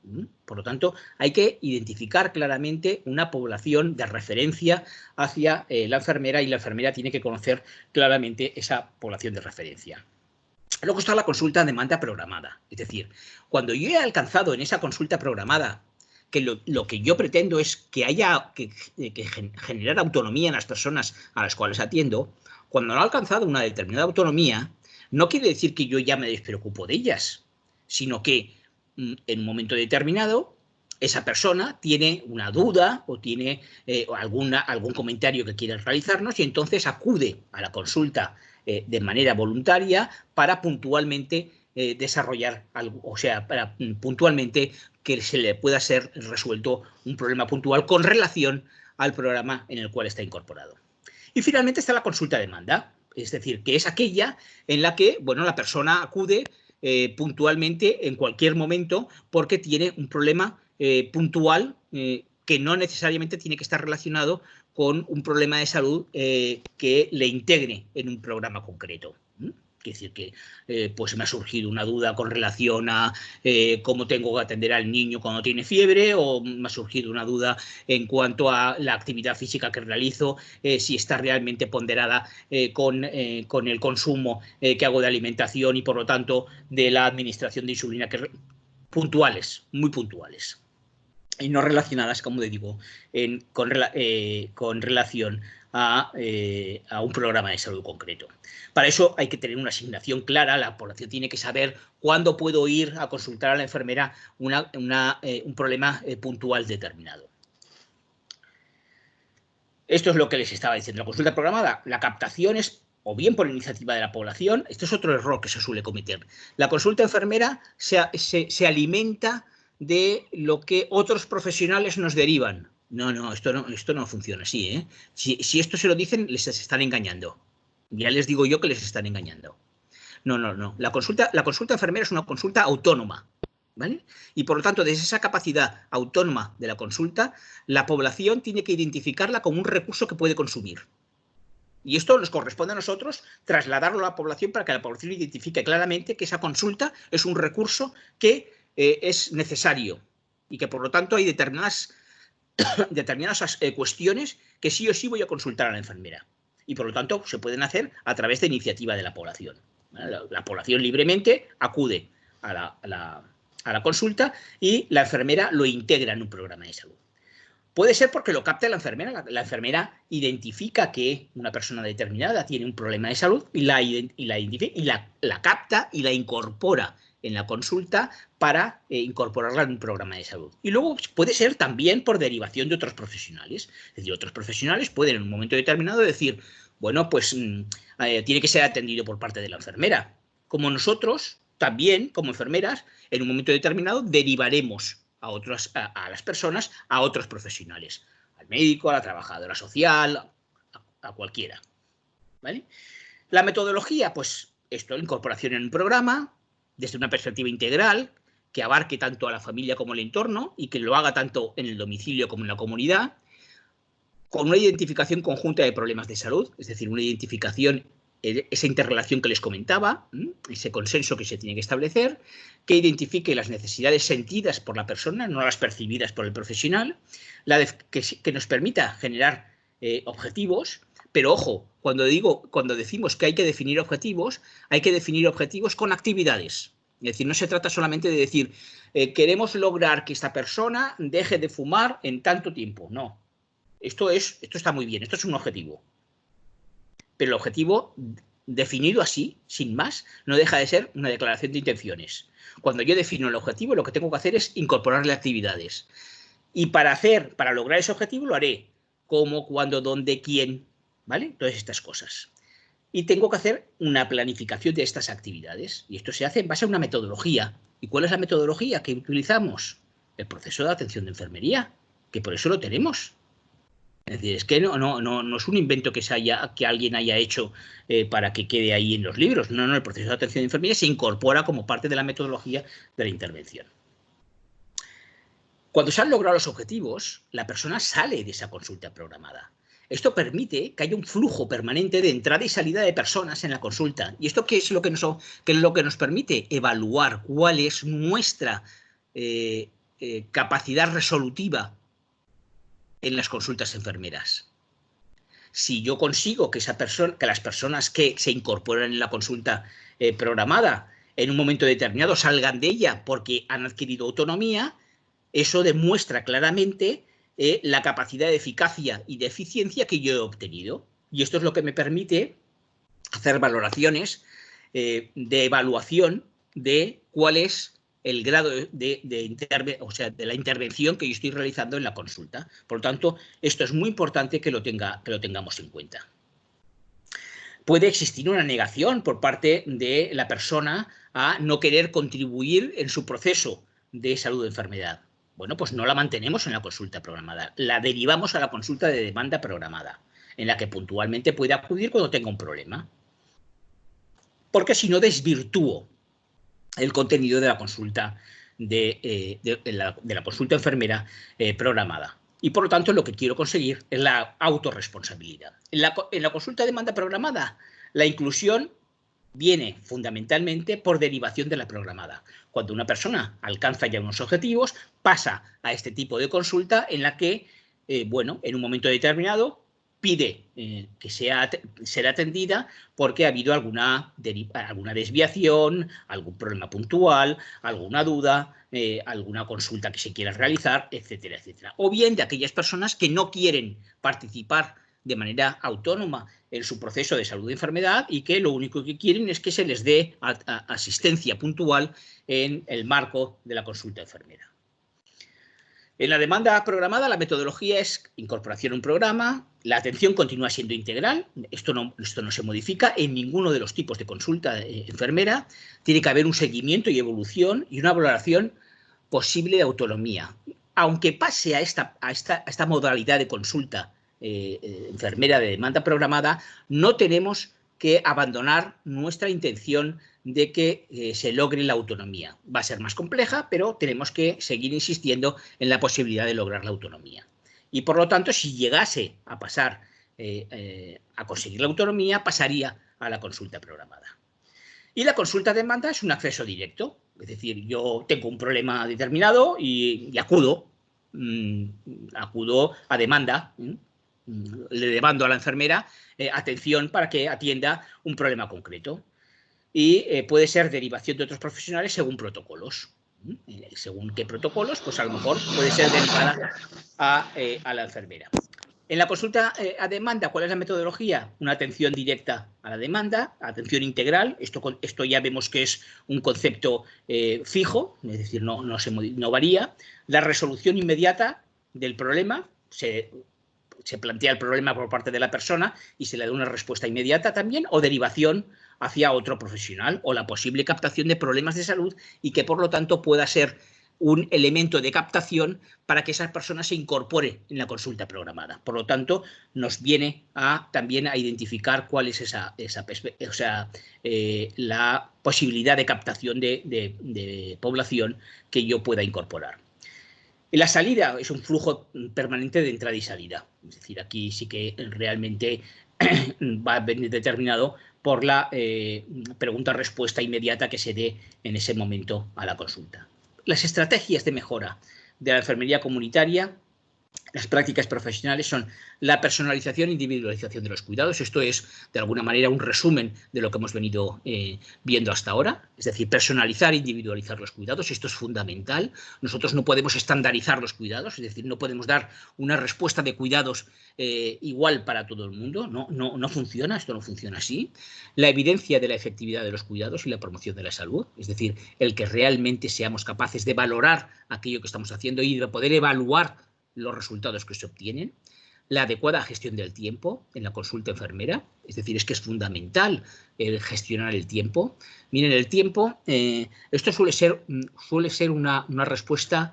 Por lo tanto, hay que identificar claramente una población de referencia hacia la enfermera y la enfermera tiene que conocer claramente esa población de referencia. Luego está la consulta a demanda programada. Es decir, cuando yo he alcanzado en esa consulta programada que lo que yo pretendo es que haya que generar autonomía en las personas a las cuales atiendo, cuando no ha alcanzado una determinada autonomía, no quiere decir que yo ya me despreocupo de ellas, sino que en un momento determinado esa persona tiene una duda o tiene algún comentario que quiere realizarnos y entonces acude a la consulta de manera voluntaria para puntualmente desarrollar algo, o sea, para puntualmente que se le pueda ser resuelto un problema puntual con relación al programa en el cual está incorporado. Y finalmente está la consulta a demanda, es decir, que es aquella en la que, bueno, la persona acude puntualmente en cualquier momento porque tiene un problema puntual que no necesariamente tiene que estar relacionado con un problema de salud que le integre en un programa concreto. Es decir, que pues me ha surgido una duda con relación a cómo tengo que atender al niño cuando tiene fiebre, o me ha surgido una duda en cuanto a la actividad física que realizo, si está realmente ponderada con el consumo que hago de alimentación y, por lo tanto, de la administración de insulina, puntuales, muy puntuales. Y no relacionadas, como digo, con relación a un programa de salud concreto. Para eso hay que tener una asignación clara. La población tiene que saber cuándo puedo ir a consultar a la enfermera un problema puntual determinado. Esto es lo que les estaba diciendo. La consulta programada, la captación es o bien por iniciativa de la población. Esto es otro error que se suele cometer. La consulta enfermera se alimenta de lo que otros profesionales nos derivan. No, esto no funciona así, ¿eh? Si esto se lo dicen, les están engañando. Ya les digo yo que les están engañando. No. La consulta enfermera es una consulta autónoma, ¿vale? Y, por lo tanto, desde esa capacidad autónoma de la consulta, la población tiene que identificarla como un recurso que puede consumir. Y esto nos corresponde a nosotros trasladarlo a la población para que la población identifique claramente que esa consulta es un recurso que es necesario y que, por lo tanto, hay determinadas cuestiones que sí o sí voy a consultar a la enfermera. Y, por lo tanto, se pueden hacer a través de iniciativa de la población. La población libremente acude a la consulta y la enfermera lo integra en un programa de salud. Puede ser porque lo capta la enfermera. La enfermera identifica que una persona determinada tiene un problema de salud y la capta y la incorpora en la consulta para incorporarla en un programa de salud. Y luego puede ser también por derivación de otros profesionales. Es decir, otros profesionales pueden en un momento determinado decir, bueno, pues tiene que ser atendido por parte de la enfermera. Como nosotros, también, como enfermeras, en un momento determinado derivaremos a las personas, a otros profesionales, al médico, a la trabajadora social, a cualquiera. ¿Vale? La metodología, pues esto, incorporación en un programa, desde una perspectiva integral, que abarque tanto a la familia como al entorno y que lo haga tanto en el domicilio como en la comunidad, con una identificación conjunta de problemas de salud, es decir, una identificación, esa interrelación que les comentaba, ese consenso que se tiene que establecer, que identifique las necesidades sentidas por la persona, no las percibidas por el profesional, que nos permita generar objetivos, pero ojo, cuando decimos que hay que definir objetivos con actividades. Es decir, no se trata solamente de decir, queremos lograr que esta persona deje de fumar en tanto tiempo. No. Esto está muy bien, esto es un objetivo. Pero el objetivo definido así, sin más, no deja de ser una declaración de intenciones. Cuando yo defino el objetivo, lo que tengo que hacer es incorporarle actividades. Y para lograr ese objetivo lo haré cómo, cuándo, dónde, quién, ¿vale? Todas estas cosas. Y tengo que hacer una planificación de estas actividades. Y esto se hace en base a una metodología. ¿Y cuál es la metodología que utilizamos? El proceso de atención de enfermería, que por eso lo tenemos. Es decir, es que no es un invento que alguien haya hecho para que quede ahí en los libros. No, el proceso de atención de enfermería se incorpora como parte de la metodología de la intervención. Cuando se han logrado los objetivos, la persona sale de esa consulta programada. Esto permite que haya un flujo permanente de entrada y salida de personas en la consulta. ¿Y esto qué es lo que nos permite? Evaluar cuál es nuestra capacidad resolutiva en las consultas enfermeras. Si yo consigo que las personas que se incorporan en la consulta programada en un momento determinado salgan de ella porque han adquirido autonomía, eso demuestra claramente la capacidad de eficacia y de eficiencia que yo he obtenido. Y esto es lo que me permite hacer valoraciones de evaluación de cuál es el grado de la intervención que yo estoy realizando en la consulta. Por lo tanto, esto es muy importante que lo tengamos en cuenta. Puede existir una negación por parte de la persona a no querer contribuir en su proceso de salud de enfermedad. Bueno, pues no la mantenemos en la consulta programada. La derivamos a la consulta de demanda programada, en la que puntualmente puede acudir cuando tenga un problema. Porque si no, desvirtúo el contenido de la consulta de la consulta enfermera programada. Y, por lo tanto, lo que quiero conseguir es la autorresponsabilidad. En la consulta de demanda programada, la inclusión viene fundamentalmente por derivación de la programada. Cuando una persona alcanza ya unos objetivos, pasa a este tipo de consulta en la que, bueno, en un momento determinado pide que será atendida porque ha habido alguna desviación, algún problema puntual, alguna duda, alguna consulta que se quiera realizar, etcétera, etcétera. O bien de aquellas personas que no quieren participar de manera autónoma en su proceso de salud y enfermedad y que lo único que quieren es que se les dé asistencia puntual en el marco de la consulta enfermera. En la demanda programada, la metodología es incorporación a un programa, la atención continúa siendo integral, esto no se modifica en ninguno de los tipos de consulta enfermera, tiene que haber un seguimiento y evolución y una valoración posible de autonomía. Aunque pase a esta modalidad de consulta enfermera de demanda programada, no tenemos que abandonar nuestra intención de que se logre la autonomía. Va a ser más compleja, pero tenemos que seguir insistiendo en la posibilidad de lograr la autonomía. Y por lo tanto, si llegase a pasar a conseguir la autonomía, pasaría a la consulta programada. Y la consulta de demanda es un acceso directo. Es decir, yo tengo un problema determinado y acudo a demanda. Le demando a la enfermera atención para que atienda un problema concreto. Y puede ser derivación de otros profesionales según protocolos. Según qué protocolos, pues a lo mejor puede ser derivada a la enfermera. En la consulta a demanda, ¿cuál es la metodología? Una atención directa a la demanda, atención integral. Esto ya vemos que es un concepto fijo, es decir, no varía. La resolución inmediata del problema, se plantea el problema por parte de la persona y se le da una respuesta inmediata también, o derivación hacia otro profesional, o la posible captación de problemas de salud y que por lo tanto pueda ser un elemento de captación para que esa persona se incorpore en la consulta programada. Por lo tanto, nos viene también a identificar cuál es la posibilidad de captación de población que yo pueda incorporar. La salida es un flujo permanente de entrada y salida. Es decir, aquí sí que realmente va a venir determinado por la pregunta-respuesta inmediata que se dé en ese momento a la consulta. Las estrategias de mejora de la enfermería comunitaria, las prácticas profesionales, son la personalización e individualización de los cuidados. Esto es, de alguna manera, un resumen de lo que hemos venido viendo hasta ahora. Es decir, personalizar e individualizar los cuidados. Esto es fundamental. Nosotros no podemos estandarizar los cuidados, es decir, no podemos dar una respuesta de cuidados igual para todo el mundo. No funciona, esto no funciona así. La evidencia de la efectividad de los cuidados y la promoción de la salud. Es decir, el que realmente seamos capaces de valorar aquello que estamos haciendo y de poder evaluar los resultados que se obtienen, la adecuada gestión del tiempo en la consulta enfermera, es decir, es que es fundamental gestionar el tiempo. Miren, el tiempo, esto suele ser una respuesta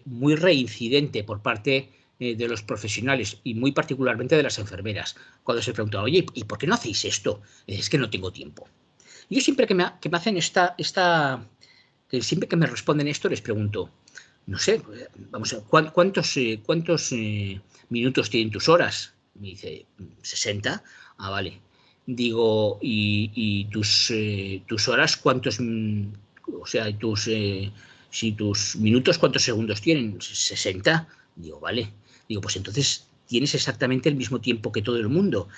muy reincidente por parte de los profesionales y muy particularmente de las enfermeras, cuando se pregunta, oye, ¿y por qué no hacéis esto? Es que no tengo tiempo. Yo siempre que me hacen siempre que me responden esto, les pregunto, no sé, vamos a ver, ¿cuántos minutos tienen tus horas? Me dice, 60. Ah, vale. Digo, ¿y tus horas cuántos? O sea, si tus minutos, ¿cuántos segundos tienen? 60. Digo, vale. Digo, pues entonces tienes exactamente el mismo tiempo que todo el mundo.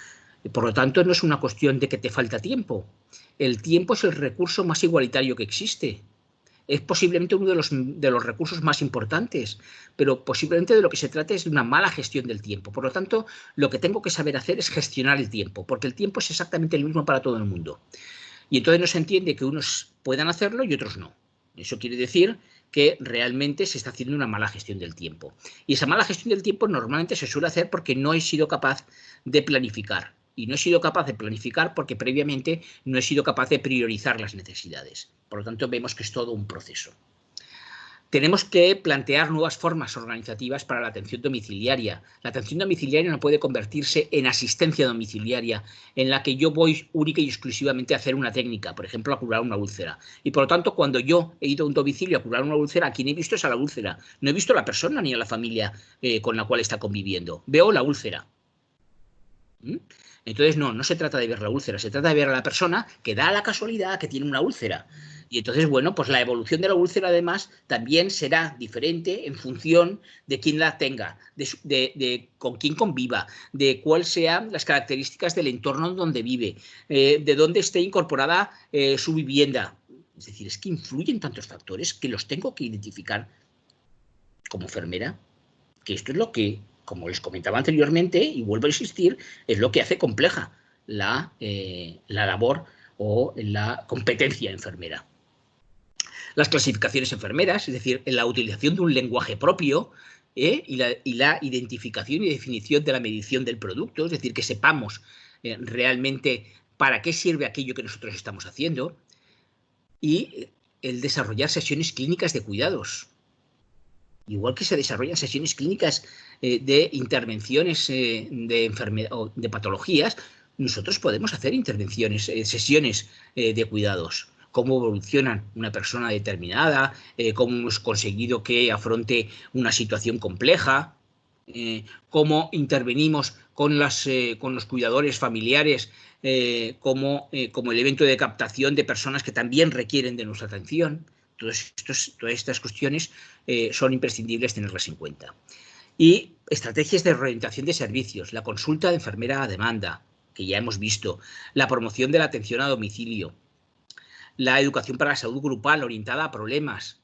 Por lo tanto, no es una cuestión de que te falta tiempo. El tiempo es el recurso más igualitario que existe. Es posiblemente uno de los recursos más importantes, pero posiblemente de lo que se trata es de una mala gestión del tiempo. Por lo tanto, lo que tengo que saber hacer es gestionar el tiempo, porque el tiempo es exactamente el mismo para todo el mundo. Y entonces no se entiende que unos puedan hacerlo y otros no. Eso quiere decir que realmente se está haciendo una mala gestión del tiempo. Y esa mala gestión del tiempo normalmente se suele hacer porque no he sido capaz de planificar. Y no he sido capaz de planificar porque previamente no he sido capaz de priorizar las necesidades. Por lo tanto, vemos que es todo un proceso. Tenemos que plantear nuevas formas organizativas para la atención domiciliaria. La atención domiciliaria no puede convertirse en asistencia domiciliaria, en la que yo voy única y exclusivamente a hacer una técnica, por ejemplo, a curar una úlcera. Y por lo tanto, cuando yo he ido a un domicilio a curar una úlcera, a quien he visto es a la úlcera. No he visto a la persona ni a la familia con la cual está conviviendo. Veo la úlcera. Entonces, no se trata de ver la úlcera, se trata de ver a la persona que da la casualidad que tiene una úlcera. Y entonces, bueno, pues la evolución de la úlcera, además, también será diferente en función de quién la tenga, de con quién conviva, de cuáles sean las características del entorno donde vive, de dónde esté incorporada su vivienda. Es decir, es que influyen tantos factores que los tengo que identificar como enfermera, que esto es lo que, como les comentaba anteriormente, y vuelvo a insistir, es lo que hace compleja la labor o la competencia enfermera. Las clasificaciones enfermeras, es decir, la utilización de un lenguaje propio y la identificación y definición de la medición del producto, es decir, que sepamos realmente para qué sirve aquello que nosotros estamos haciendo, y el desarrollar sesiones clínicas de cuidados. Igual que se desarrollan sesiones clínicas de intervenciones de patologías, nosotros podemos hacer sesiones de cuidados. Cómo evoluciona una persona determinada, cómo hemos conseguido que afronte una situación compleja, cómo intervenimos con los cuidadores familiares como elemento de captación de personas que también requieren de nuestra atención. Todas estas cuestiones son imprescindibles tenerlas en cuenta. Y estrategias de reorientación de servicios, la consulta de enfermera a demanda, que ya hemos visto, la promoción de la atención a domicilio, la educación para la salud grupal orientada a problemas.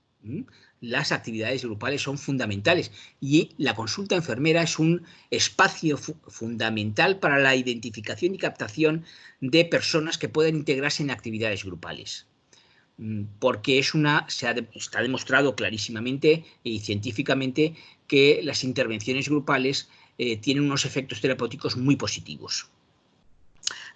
Las actividades grupales son fundamentales y la consulta enfermera es un espacio fundamental para la identificación y captación de personas que pueden integrarse en actividades grupales. Porque está demostrado clarísimamente y científicamente que las intervenciones grupales tienen unos efectos terapéuticos muy positivos.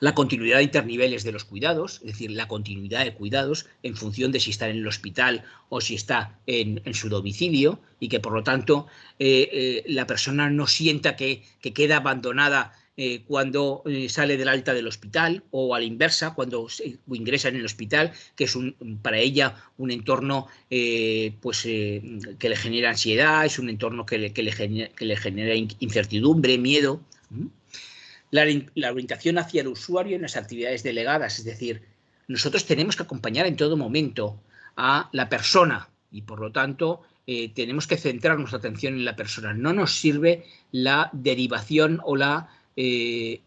La continuidad de interniveles de los cuidados, es decir, la continuidad de cuidados en función de si está en el hospital o si está en su domicilio, y que por lo tanto la persona no sienta que queda abandonada cuando sale del alta del hospital, o a la inversa, cuando ingresa en el hospital, que es para ella un entorno que le genera ansiedad, es un entorno que le genera incertidumbre, miedo. La orientación hacia el usuario en las actividades delegadas, es decir, nosotros tenemos que acompañar en todo momento a la persona y, por lo tanto, tenemos que centrar nuestra atención en la persona. No nos sirve la derivación o el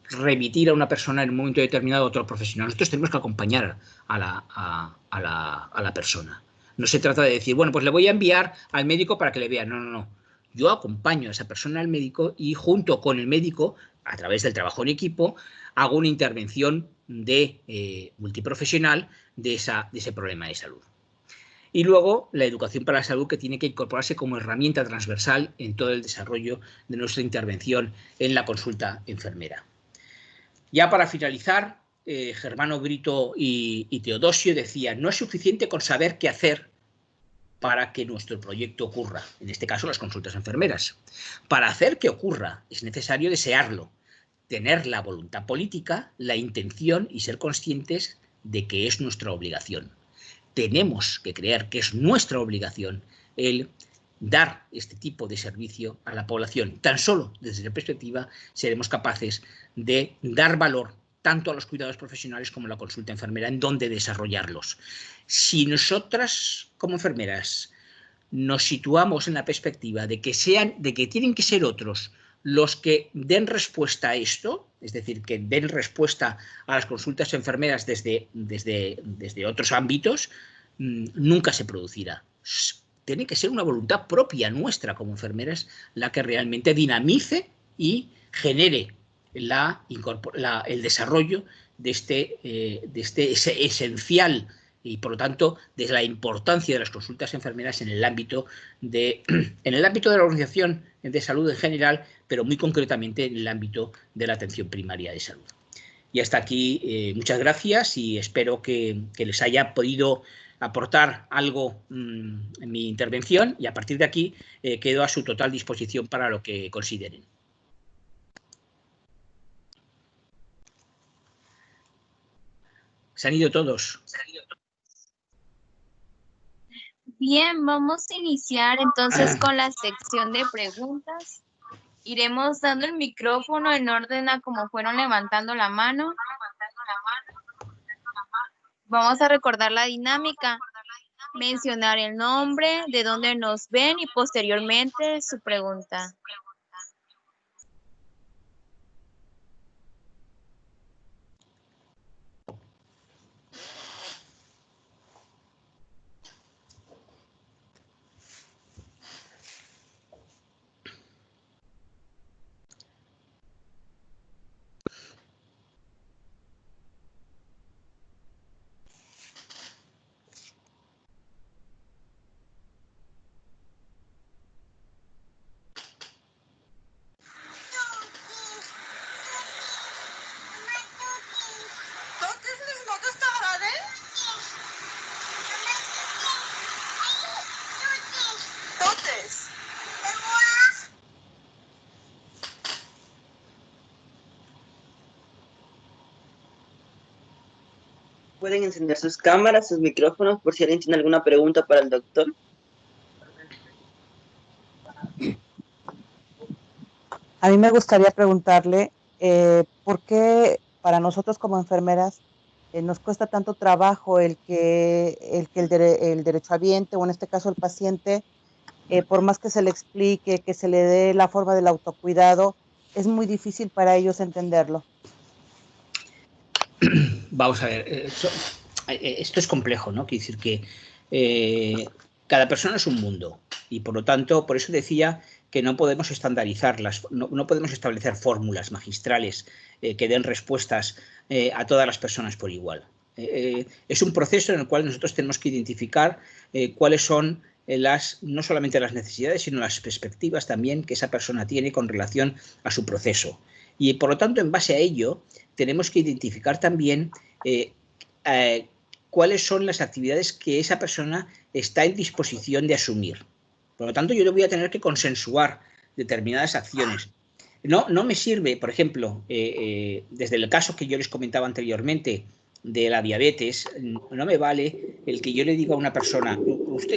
remitir a una persona en un momento determinado a otro profesional. Nosotros tenemos que acompañar a la persona. No se trata de decir, bueno, pues le voy a enviar al médico para que le vea. No. Yo acompaño a esa persona al médico y, junto con el médico, a través del trabajo en equipo, hago una intervención multiprofesional de ese problema de salud. Y luego la educación para la salud, que tiene que incorporarse como herramienta transversal en todo el desarrollo de nuestra intervención en la consulta enfermera. Ya para finalizar, Germano Brito y Teodosio decían: no es suficiente con saber qué hacer para que nuestro proyecto ocurra, en este caso las consultas enfermeras. Para hacer que ocurra es necesario desearlo, tener la voluntad política, la intención y ser conscientes de que es nuestra obligación. Tenemos que creer que es nuestra obligación el dar este tipo de servicio a la población. Tan solo desde esa perspectiva seremos capaces de dar valor tanto a los cuidados profesionales como a la consulta enfermera, en donde desarrollarlos. Si nosotras, como enfermeras, nos situamos en la perspectiva de que tienen que ser otros los que den respuesta a esto, es decir, que den respuesta a las consultas enfermeras desde otros ámbitos, nunca se producirá. Tiene que ser una voluntad propia nuestra como enfermeras la que realmente dinamice y genere el desarrollo de ese esencial y, por lo tanto, de la importancia de las consultas enfermeras en el ámbito de la organización de salud en general, pero muy concretamente en el ámbito de la atención primaria de salud. Y hasta aquí, muchas gracias, y espero que les haya podido aportar algo en mi intervención, y a partir de aquí quedo a su total disposición para lo que consideren. Se han ido todos. Bien, vamos a iniciar entonces con la sección de preguntas Iremos dando el micrófono en orden a como fueron levantando la mano. Vamos a recordar la dinámica. Mencionar el nombre, de dónde nos ven y posteriormente su pregunta. Pueden encender sus cámaras, sus micrófonos, por si alguien tiene alguna pregunta para el doctor. A mí me gustaría preguntarle por qué para nosotros como enfermeras nos cuesta tanto trabajo el derechohabiente, o en este caso el paciente, por más que se le explique, que se le dé la forma del autocuidado, es muy difícil para ellos entenderlo. Vamos a ver, esto es complejo, ¿no? Quiere decir que cada persona es un mundo y por lo tanto, por eso decía que no podemos estandarizarlas, no podemos establecer fórmulas magistrales que den respuestas a todas las personas por igual. Es un proceso en el cual nosotros tenemos que identificar cuáles son no solamente las necesidades, sino las perspectivas también que esa persona tiene con relación a su proceso. Y por lo tanto, en base a ello, tenemos que identificar también cuáles son las actividades que esa persona está en disposición de asumir. Por lo tanto, yo le voy a tener que consensuar determinadas acciones. No me sirve, por ejemplo, desde el caso que yo les comentaba anteriormente de la diabetes, no me vale el que yo le diga a una persona,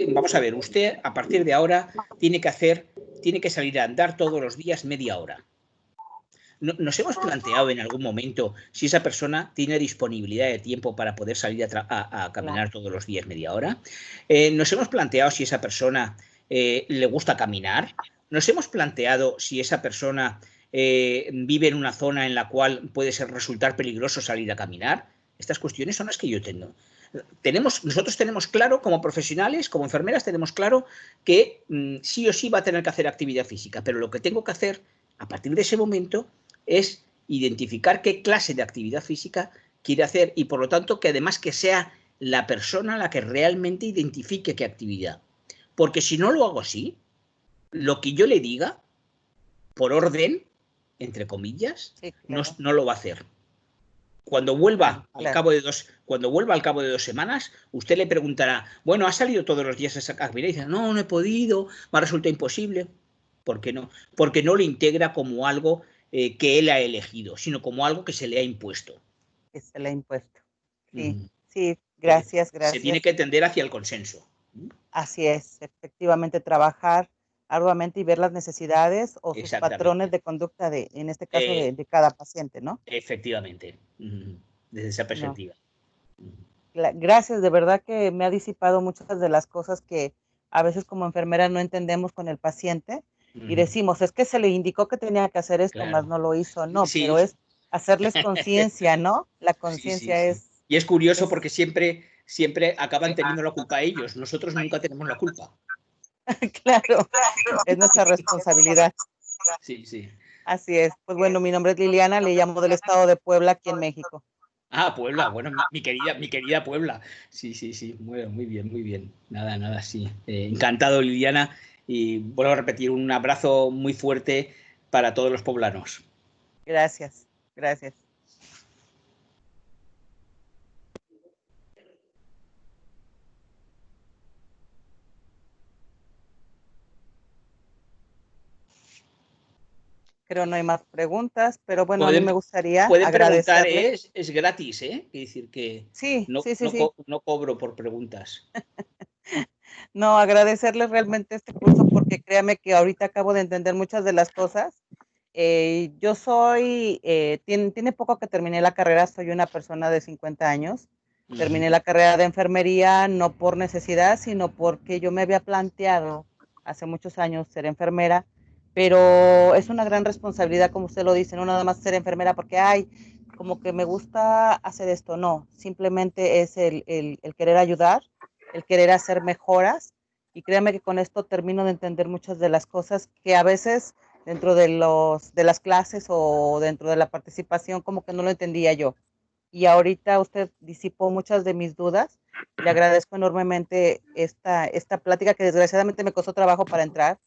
vamos a ver, usted a partir de ahora tiene que salir a andar todos los días media hora. ¿Nos hemos planteado en algún momento si esa persona tiene disponibilidad de tiempo para poder salir a caminar todos los días media hora? ¿Nos hemos planteado si esa persona le gusta caminar? ¿Nos hemos planteado si esa persona vive en una zona en la cual puede resultar peligroso salir a caminar? Estas cuestiones son las que yo tengo. Nosotros tenemos claro, como profesionales, como enfermeras, tenemos claro que sí o sí va a tener que hacer actividad física, pero lo que tengo que hacer a partir de ese momento es identificar qué clase de actividad física quiere hacer y, por lo tanto, que además que sea la persona la que realmente identifique qué actividad. Porque si no lo hago así, lo que yo le diga, por orden, entre comillas, sí, claro, no lo va a hacer. Cuando vuelva, claro, al cabo de 2 semanas, usted le preguntará, bueno, ¿has salido todos los días a esa actividad? Y dice, no he podido, me ha resultado imposible. ¿Por qué no? Porque no lo integra como algo que él ha elegido, sino como algo que se le ha impuesto. Que se le ha impuesto. Sí, sí, gracias. Se tiene que tender hacia el consenso. Así es, efectivamente, trabajar arduamente y ver las necesidades o sus patrones de conducta en este caso, de cada paciente, ¿no? Efectivamente, desde esa perspectiva. No. Gracias, de verdad que me ha disipado muchas de las cosas que a veces como enfermeras no entendemos con el paciente y decimos, es que se le indicó que tenía que hacer esto, claro, más no lo hizo, no, sí, pero es hacerles conciencia, ¿no? La conciencia es... Y es curioso porque siempre acaban teniendo la culpa ellos, nosotros nunca tenemos la culpa. Claro, es nuestra responsabilidad. Sí. Así es. Pues bueno, mi nombre es Liliana, le llamo del estado de Puebla, aquí en México. Ah, Puebla, bueno, mi querida Puebla. Sí, bueno, muy bien. Nada, sí. Encantado, Liliana, y vuelvo a repetir, un abrazo muy fuerte para todos los poblanos. Gracias. Creo no hay más preguntas, pero bueno, a mí me gustaría preguntar, es gratis, ¿eh? Quiere decir que sí. No cobro por preguntas. No, agradecerles realmente este curso porque créame que ahorita acabo de entender muchas de las cosas Yo soy, tiene poco que terminé la carrera, soy una persona de 50 años. Terminé la carrera de enfermería no por necesidad, sino porque yo me había planteado hace muchos años ser enfermera, pero es una gran responsabilidad, como usted lo dice, no nada más ser enfermera porque, ay, como que me gusta hacer esto, no, simplemente es el querer ayudar, el querer hacer mejoras, y créame que con esto termino de entender muchas de las cosas que a veces dentro de las clases o dentro de la participación como que no lo entendía yo. Y ahorita usted disipó muchas de mis dudas. Le agradezco enormemente esta plática que desgraciadamente me costó trabajo para entrar,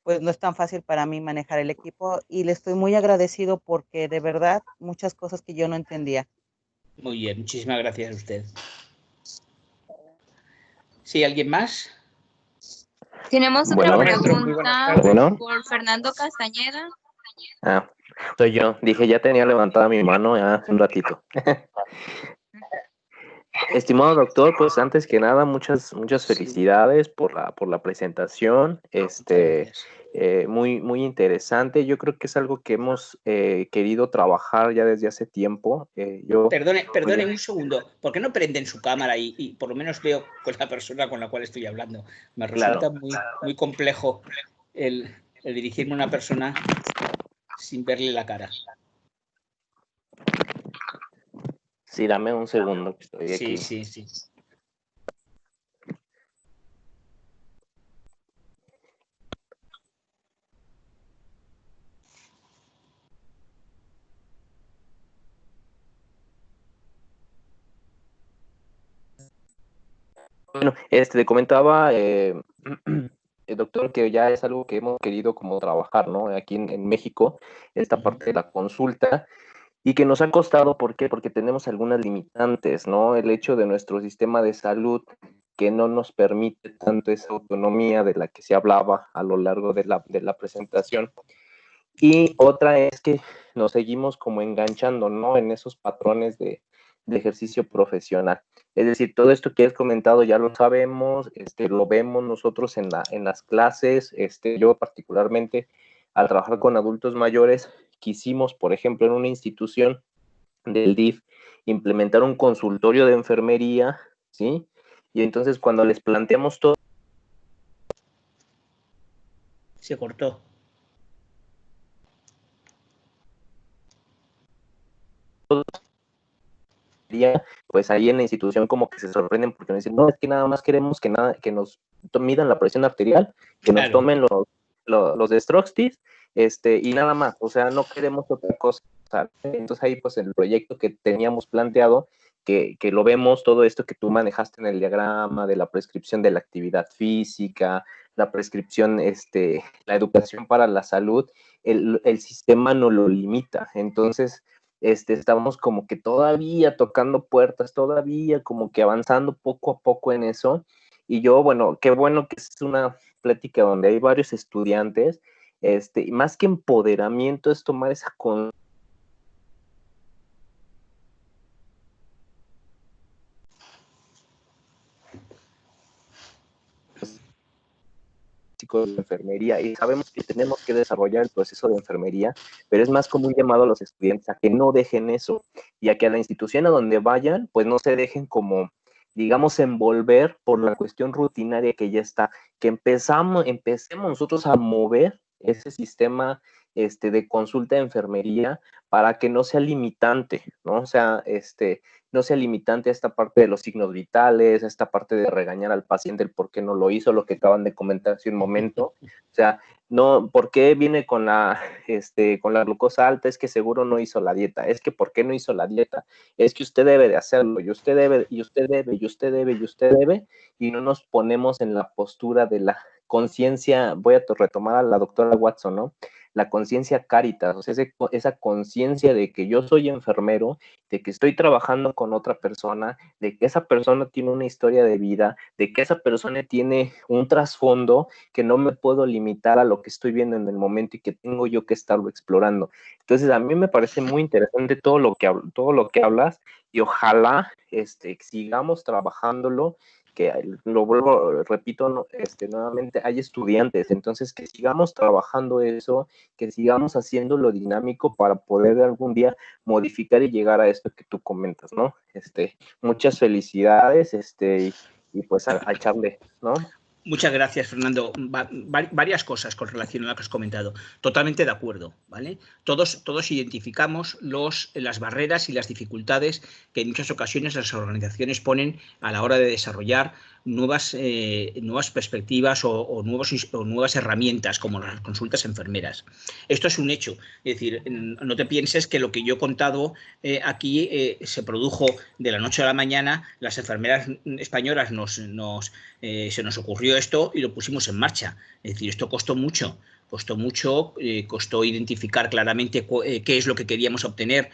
pues no es tan fácil para mí manejar el equipo y le estoy muy agradecido porque de verdad muchas cosas que yo no entendía. Muy bien, muchísimas gracias a usted. ¿Sí, alguien más? Tenemos otra Bueno, Maestro, muy buenas tardes. pregunta por Fernando Castañeda. Soy yo. Dije, ya tenía levantada mi mano ya hace un ratito. Estimado doctor, pues antes que nada, muchas felicidades por la presentación. Gracias. Muy interesante. Yo creo que es algo que hemos querido trabajar ya desde hace tiempo. Perdone un segundo. ¿Por qué no prenden su cámara y por lo menos veo con la persona con la cual estoy hablando? Me resulta muy complejo el dirigirme a una persona sin verle la cara. Sí, dame un segundo que estoy aquí. Sí. Bueno, le comentaba, el doctor, que ya es algo que hemos querido como trabajar, ¿no? Aquí en México, esta parte de la consulta, y que nos ha costado, ¿por qué? Porque tenemos algunas limitantes, ¿no? El hecho de nuestro sistema de salud que no nos permite tanto esa autonomía de la que se hablaba a lo largo de la presentación. Y otra es que nos seguimos como enganchando, ¿no? En esos patrones de ejercicio profesional. Es decir, todo esto que has comentado ya lo sabemos, lo vemos nosotros en las clases. Yo particularmente, al trabajar con adultos mayores, quisimos, por ejemplo, en una institución del DIF, implementar un consultorio de enfermería, ¿sí? Y entonces cuando les planteamos todo... Se cortó. Pues ahí en la institución como que se sorprenden porque nos dicen, no, es que nada más queremos que nos midan la presión arterial, que nos tomen los dextrostis, y nada más, o sea, no queremos otra cosa. Entonces ahí pues el proyecto que teníamos planteado, que lo vemos, todo esto que tú manejaste en el diagrama de la prescripción de la actividad física, la prescripción, la educación para la salud, el sistema no lo limita. Entonces estamos como que todavía tocando puertas, todavía como que avanzando poco a poco en eso. Y yo, bueno, qué bueno que es una plática donde hay varios estudiantes, y más que empoderamiento es tomar esa de enfermería, y sabemos que tenemos que desarrollar el proceso de enfermería, pero es más como un llamado a los estudiantes a que no dejen eso, y a que a la institución a donde vayan, pues no se dejen como, digamos, envolver por la cuestión rutinaria que ya está, que empecemos nosotros a mover ese sistema de consulta de enfermería para que no sea limitante, ¿no? O sea, no sea limitante a esta parte de los signos vitales, a esta parte de regañar al paciente el por qué no lo hizo, lo que acaban de comentar hace un momento. O sea, no, ¿por qué viene con la glucosa alta? Es que seguro no hizo la dieta. Es que ¿por qué no hizo la dieta? Es que usted debe de hacerlo, y usted debe, y usted debe, y usted debe, y usted debe, y no nos ponemos en la postura de la conciencia. Voy a retomar a la doctora Watson, ¿no? La conciencia Cáritas, o sea, esa conciencia de que yo soy enfermero, de que estoy trabajando con otra persona, de que esa persona tiene una historia de vida, de que esa persona tiene un trasfondo, que no me puedo limitar a lo que estoy viendo en el momento y que tengo yo que estarlo explorando. Entonces, a mí me parece muy interesante todo lo que hablas, y ojalá sigamos trabajándolo que lo vuelvo, repito, nuevamente, hay estudiantes, entonces que sigamos trabajando eso, que sigamos haciéndolo dinámico para poder algún día modificar y llegar a esto que tú comentas, ¿no? Muchas felicidades, y pues a echarle, ¿no? Muchas gracias, Fernando. Varias cosas con relación a lo que has comentado. Totalmente de acuerdo, ¿vale? Todos identificamos las barreras y las dificultades que en muchas ocasiones las organizaciones ponen a la hora de desarrollar nuevas perspectivas o nuevas herramientas como las consultas enfermeras. Esto es un hecho. Es decir, no te pienses que lo que yo he contado aquí se produjo de la noche a la mañana. Las enfermeras españolas se nos ocurrió esto y lo pusimos en marcha. Es decir, esto costó mucho, costó identificar claramente qué es lo que queríamos obtener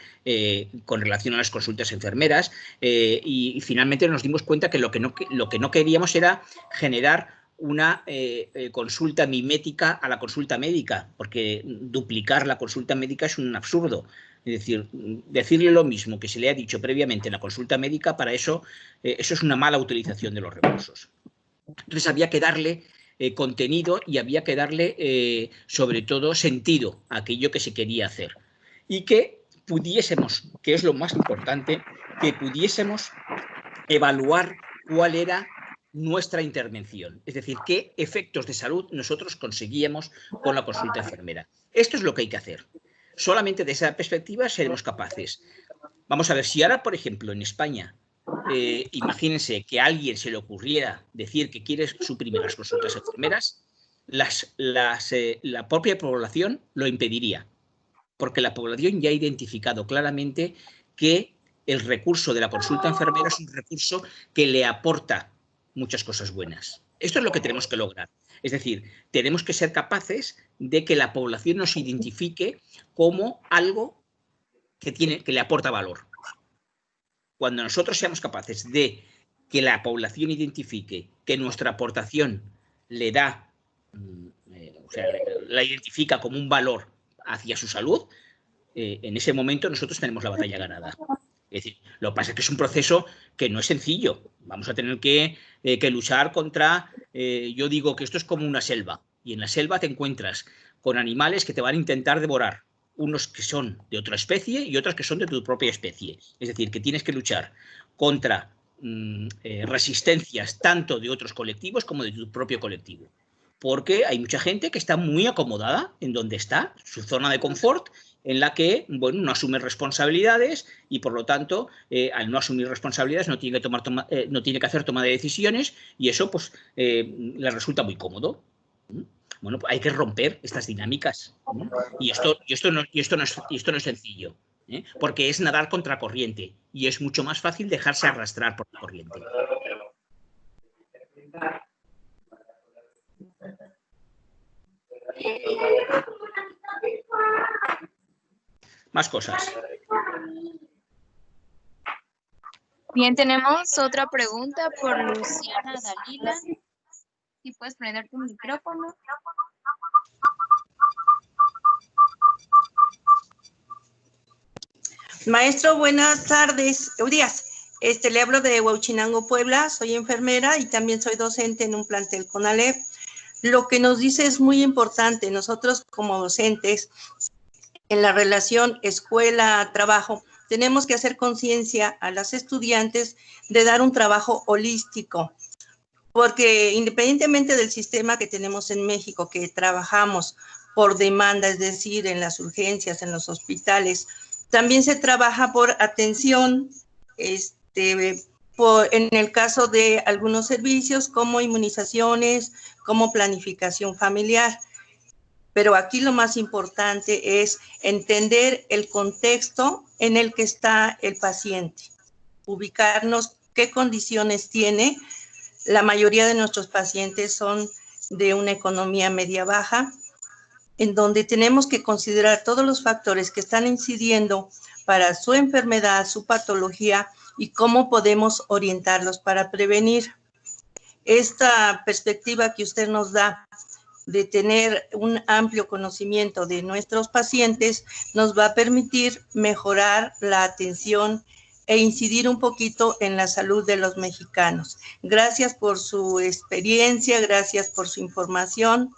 con relación a las consultas enfermeras y finalmente nos dimos cuenta que lo que no queríamos era generar una consulta mimética a la consulta médica, porque duplicar la consulta médica es un absurdo. Es decir, decirle lo mismo que se le ha dicho previamente en la consulta médica, para eso es una mala utilización de los recursos. Entonces había que darle contenido y había que darle, sobre todo, sentido a aquello que se quería hacer. Y que pudiésemos, que es lo más importante, que pudiésemos evaluar cuál era nuestra intervención. Es decir, qué efectos de salud nosotros conseguíamos con la consulta enfermera. Esto es lo que hay que hacer. Solamente de esa perspectiva seremos capaces. Vamos a ver, si ahora, por ejemplo, en España, imagínense que a alguien se le ocurriera decir que quiere suprimir las consultas enfermeras, la propia población lo impediría, porque la población ya ha identificado claramente que el recurso de la consulta enfermera es un recurso que le aporta muchas cosas buenas. Esto es lo que tenemos que lograr. Es decir, tenemos que ser capaces de que la población nos identifique como algo que le aporta valor. Cuando nosotros seamos capaces de que la población identifique que nuestra aportación le da, la identifica como un valor hacia su salud, en ese momento nosotros tenemos la batalla ganada. Es decir, lo que pasa es que es un proceso que no es sencillo. Vamos a tener que luchar contra... yo digo que esto es como una selva, y en la selva te encuentras con animales que te van a intentar devorar, unos que son de otra especie y otros que son de tu propia especie. Es decir, que tienes que luchar contra resistencias tanto de otros colectivos como de tu propio colectivo. Porque hay mucha gente que está muy acomodada en donde está, su zona de confort, en la que, bueno, no asume responsabilidades y, por lo tanto, al no asumir responsabilidades no tiene que hacer toma de decisiones, y eso pues le resulta muy cómodo. Bueno, pues hay que romper estas dinámicas. Y esto no es sencillo, porque es nadar contra corriente y es mucho más fácil dejarse arrastrar por la corriente. Más cosas. Bien, tenemos otra pregunta por Luciana Dalila. Si puedes prender tu micrófono. Maestro, buenas tardes. Días. Le hablo de Huauchinango, Puebla. Soy enfermera y también soy docente en un plantel CONALEP. Lo que nos dice es muy importante. Nosotros como docentes, en la relación escuela-trabajo, tenemos que hacer conciencia a las estudiantes de dar un trabajo holístico, porque independientemente del sistema que tenemos en México, que trabajamos por demanda, es decir, en las urgencias, en los hospitales, también se trabaja por atención, en el caso de algunos servicios como inmunizaciones, como planificación familiar. Pero aquí lo más importante es entender el contexto en el que está el paciente, ubicarnos qué condiciones tiene. La mayoría de nuestros pacientes son de una economía media-baja, en donde tenemos que considerar todos los factores que están incidiendo para su enfermedad, su patología, y cómo podemos orientarlos para prevenir. Esta perspectiva que usted nos da de tener un amplio conocimiento de nuestros pacientes nos va a permitir mejorar la atención e incidir un poquito en la salud de los mexicanos. Gracias por su experiencia, gracias por su información.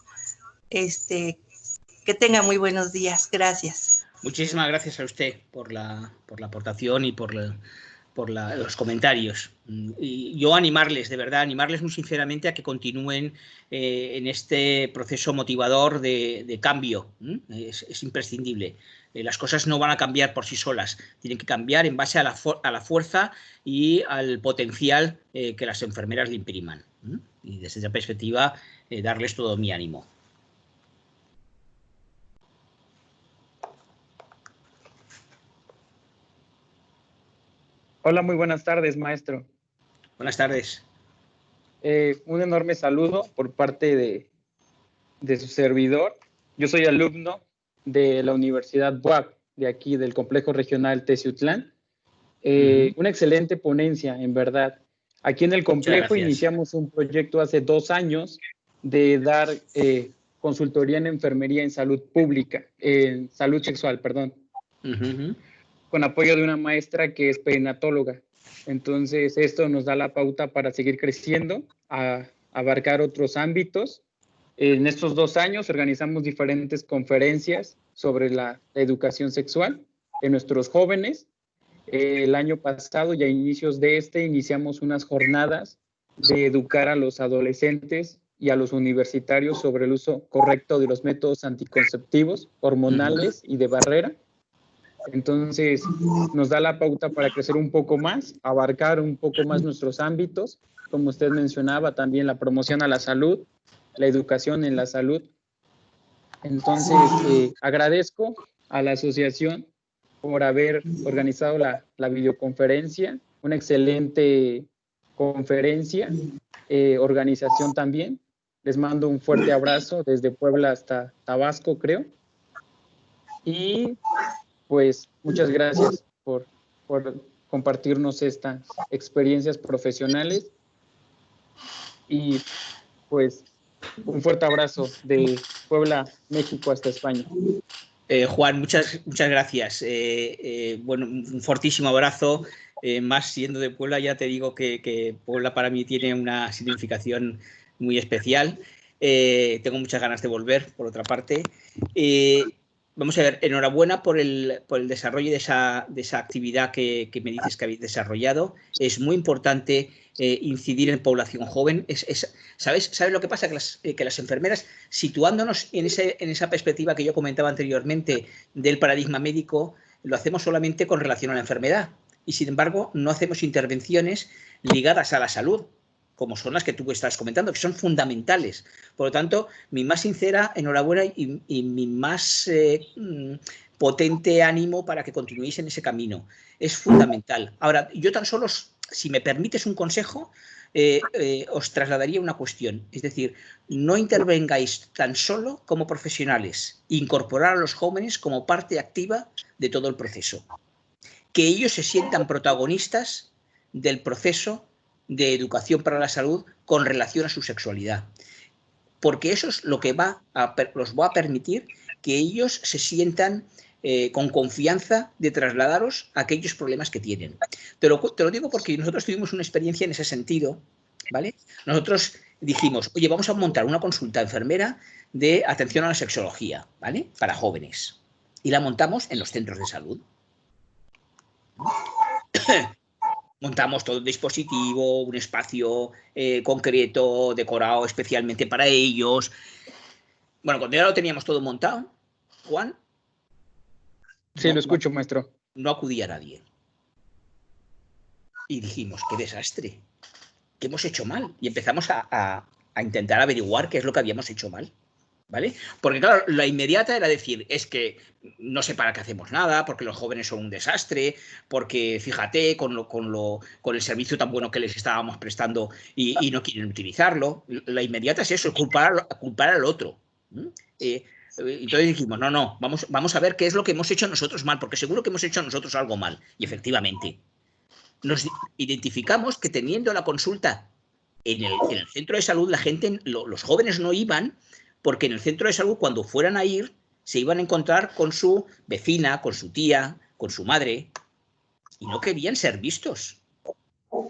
Que tenga muy buenos días. Gracias. Muchísimas gracias a usted por la aportación y por los comentarios. Y yo animarles, de verdad, animarles muy sinceramente a que continúen en este proceso motivador de cambio. Es imprescindible. Las cosas no van a cambiar por sí solas, tienen que cambiar en base a la fuerza y al potencial que las enfermeras le impriman. Y desde esa perspectiva, darles todo mi ánimo. Hola, muy buenas tardes, maestro. Buenas tardes. Un enorme saludo por parte de su servidor. Yo soy alumno de la Universidad BUAC, de aquí, del Complejo Regional Teciutlán. Una excelente ponencia, en verdad. Aquí en el complejo iniciamos un proyecto hace 2 años de dar consultoría en enfermería en salud pública, en salud sexual, perdón. Con apoyo de una maestra que es perinatóloga. Entonces, esto nos da la pauta para seguir creciendo, a abarcar otros ámbitos. En estos 2 años organizamos diferentes conferencias sobre la educación sexual en nuestros jóvenes. El año pasado y a inicios de iniciamos unas jornadas de educar a los adolescentes y a los universitarios sobre el uso correcto de los métodos anticonceptivos, hormonales y de barrera. Entonces, nos da la pauta para crecer un poco más, abarcar un poco más nuestros ámbitos, como usted mencionaba, también la promoción a la salud, la educación en la salud. Entonces, agradezco a la asociación por haber organizado la videoconferencia, una excelente conferencia, organización también. Les mando un fuerte abrazo desde Puebla hasta Tabasco, creo. Y pues muchas gracias por compartirnos estas experiencias profesionales y pues un fuerte abrazo de Puebla, México hasta España. Juan, muchas gracias. Bueno, un fortísimo abrazo. Más siendo de Puebla, ya te digo que Puebla para mí tiene una significación muy especial. Tengo muchas ganas de volver, por otra parte. Vamos a ver, enhorabuena por el desarrollo de esa actividad que me dices que habéis desarrollado. Es muy importante incidir en población joven. ¿Sabes lo que pasa? Que las enfermeras, situándonos en esa perspectiva que yo comentaba anteriormente del paradigma médico, lo hacemos solamente con relación a la enfermedad. Y sin embargo, no hacemos intervenciones ligadas a la salud, como son las que tú estás comentando, que son fundamentales. Por lo tanto, mi más sincera enhorabuena y mi más potente ánimo para que continuéis en ese camino. Es fundamental. Ahora, yo tan solo, si me permites un consejo, os trasladaría una cuestión. Es decir, no intervengáis tan solo como profesionales, incorporar a los jóvenes como parte activa de todo el proceso. Que ellos se sientan protagonistas del proceso de educación para la salud con relación a su sexualidad. Porque eso es lo que los va a permitir que ellos se sientan con confianza de trasladaros aquellos problemas que tienen. Te lo digo porque nosotros tuvimos una experiencia en ese sentido, ¿vale? Nosotros dijimos, oye, vamos a montar una consulta enfermera de atención a la sexología, ¿vale? Para jóvenes. Y la montamos en los centros de salud. Montamos todo un dispositivo, un espacio concreto, decorado especialmente para ellos. Bueno, cuando ya lo teníamos todo montado, Juan... Sí, lo escucho, maestro. No acudía nadie. Y dijimos, qué desastre, ¿qué hemos hecho mal? Y empezamos a intentar averiguar qué es lo que habíamos hecho mal. ¿Vale? Porque claro, la inmediata era decir, es que no sé para qué hacemos nada, porque los jóvenes son un desastre, porque fíjate con el servicio tan bueno que les estábamos prestando y no quieren utilizarlo. La inmediata es eso, culpar al otro. Entonces dijimos, no, vamos a ver qué es lo que hemos hecho nosotros mal, porque seguro que hemos hecho nosotros algo mal. Y efectivamente, nos identificamos que teniendo la consulta en el centro de salud, la gente, los jóvenes no iban, porque en el centro de salud, cuando fueran a ir, se iban a encontrar con su vecina, con su tía, con su madre. y no querían ser vistos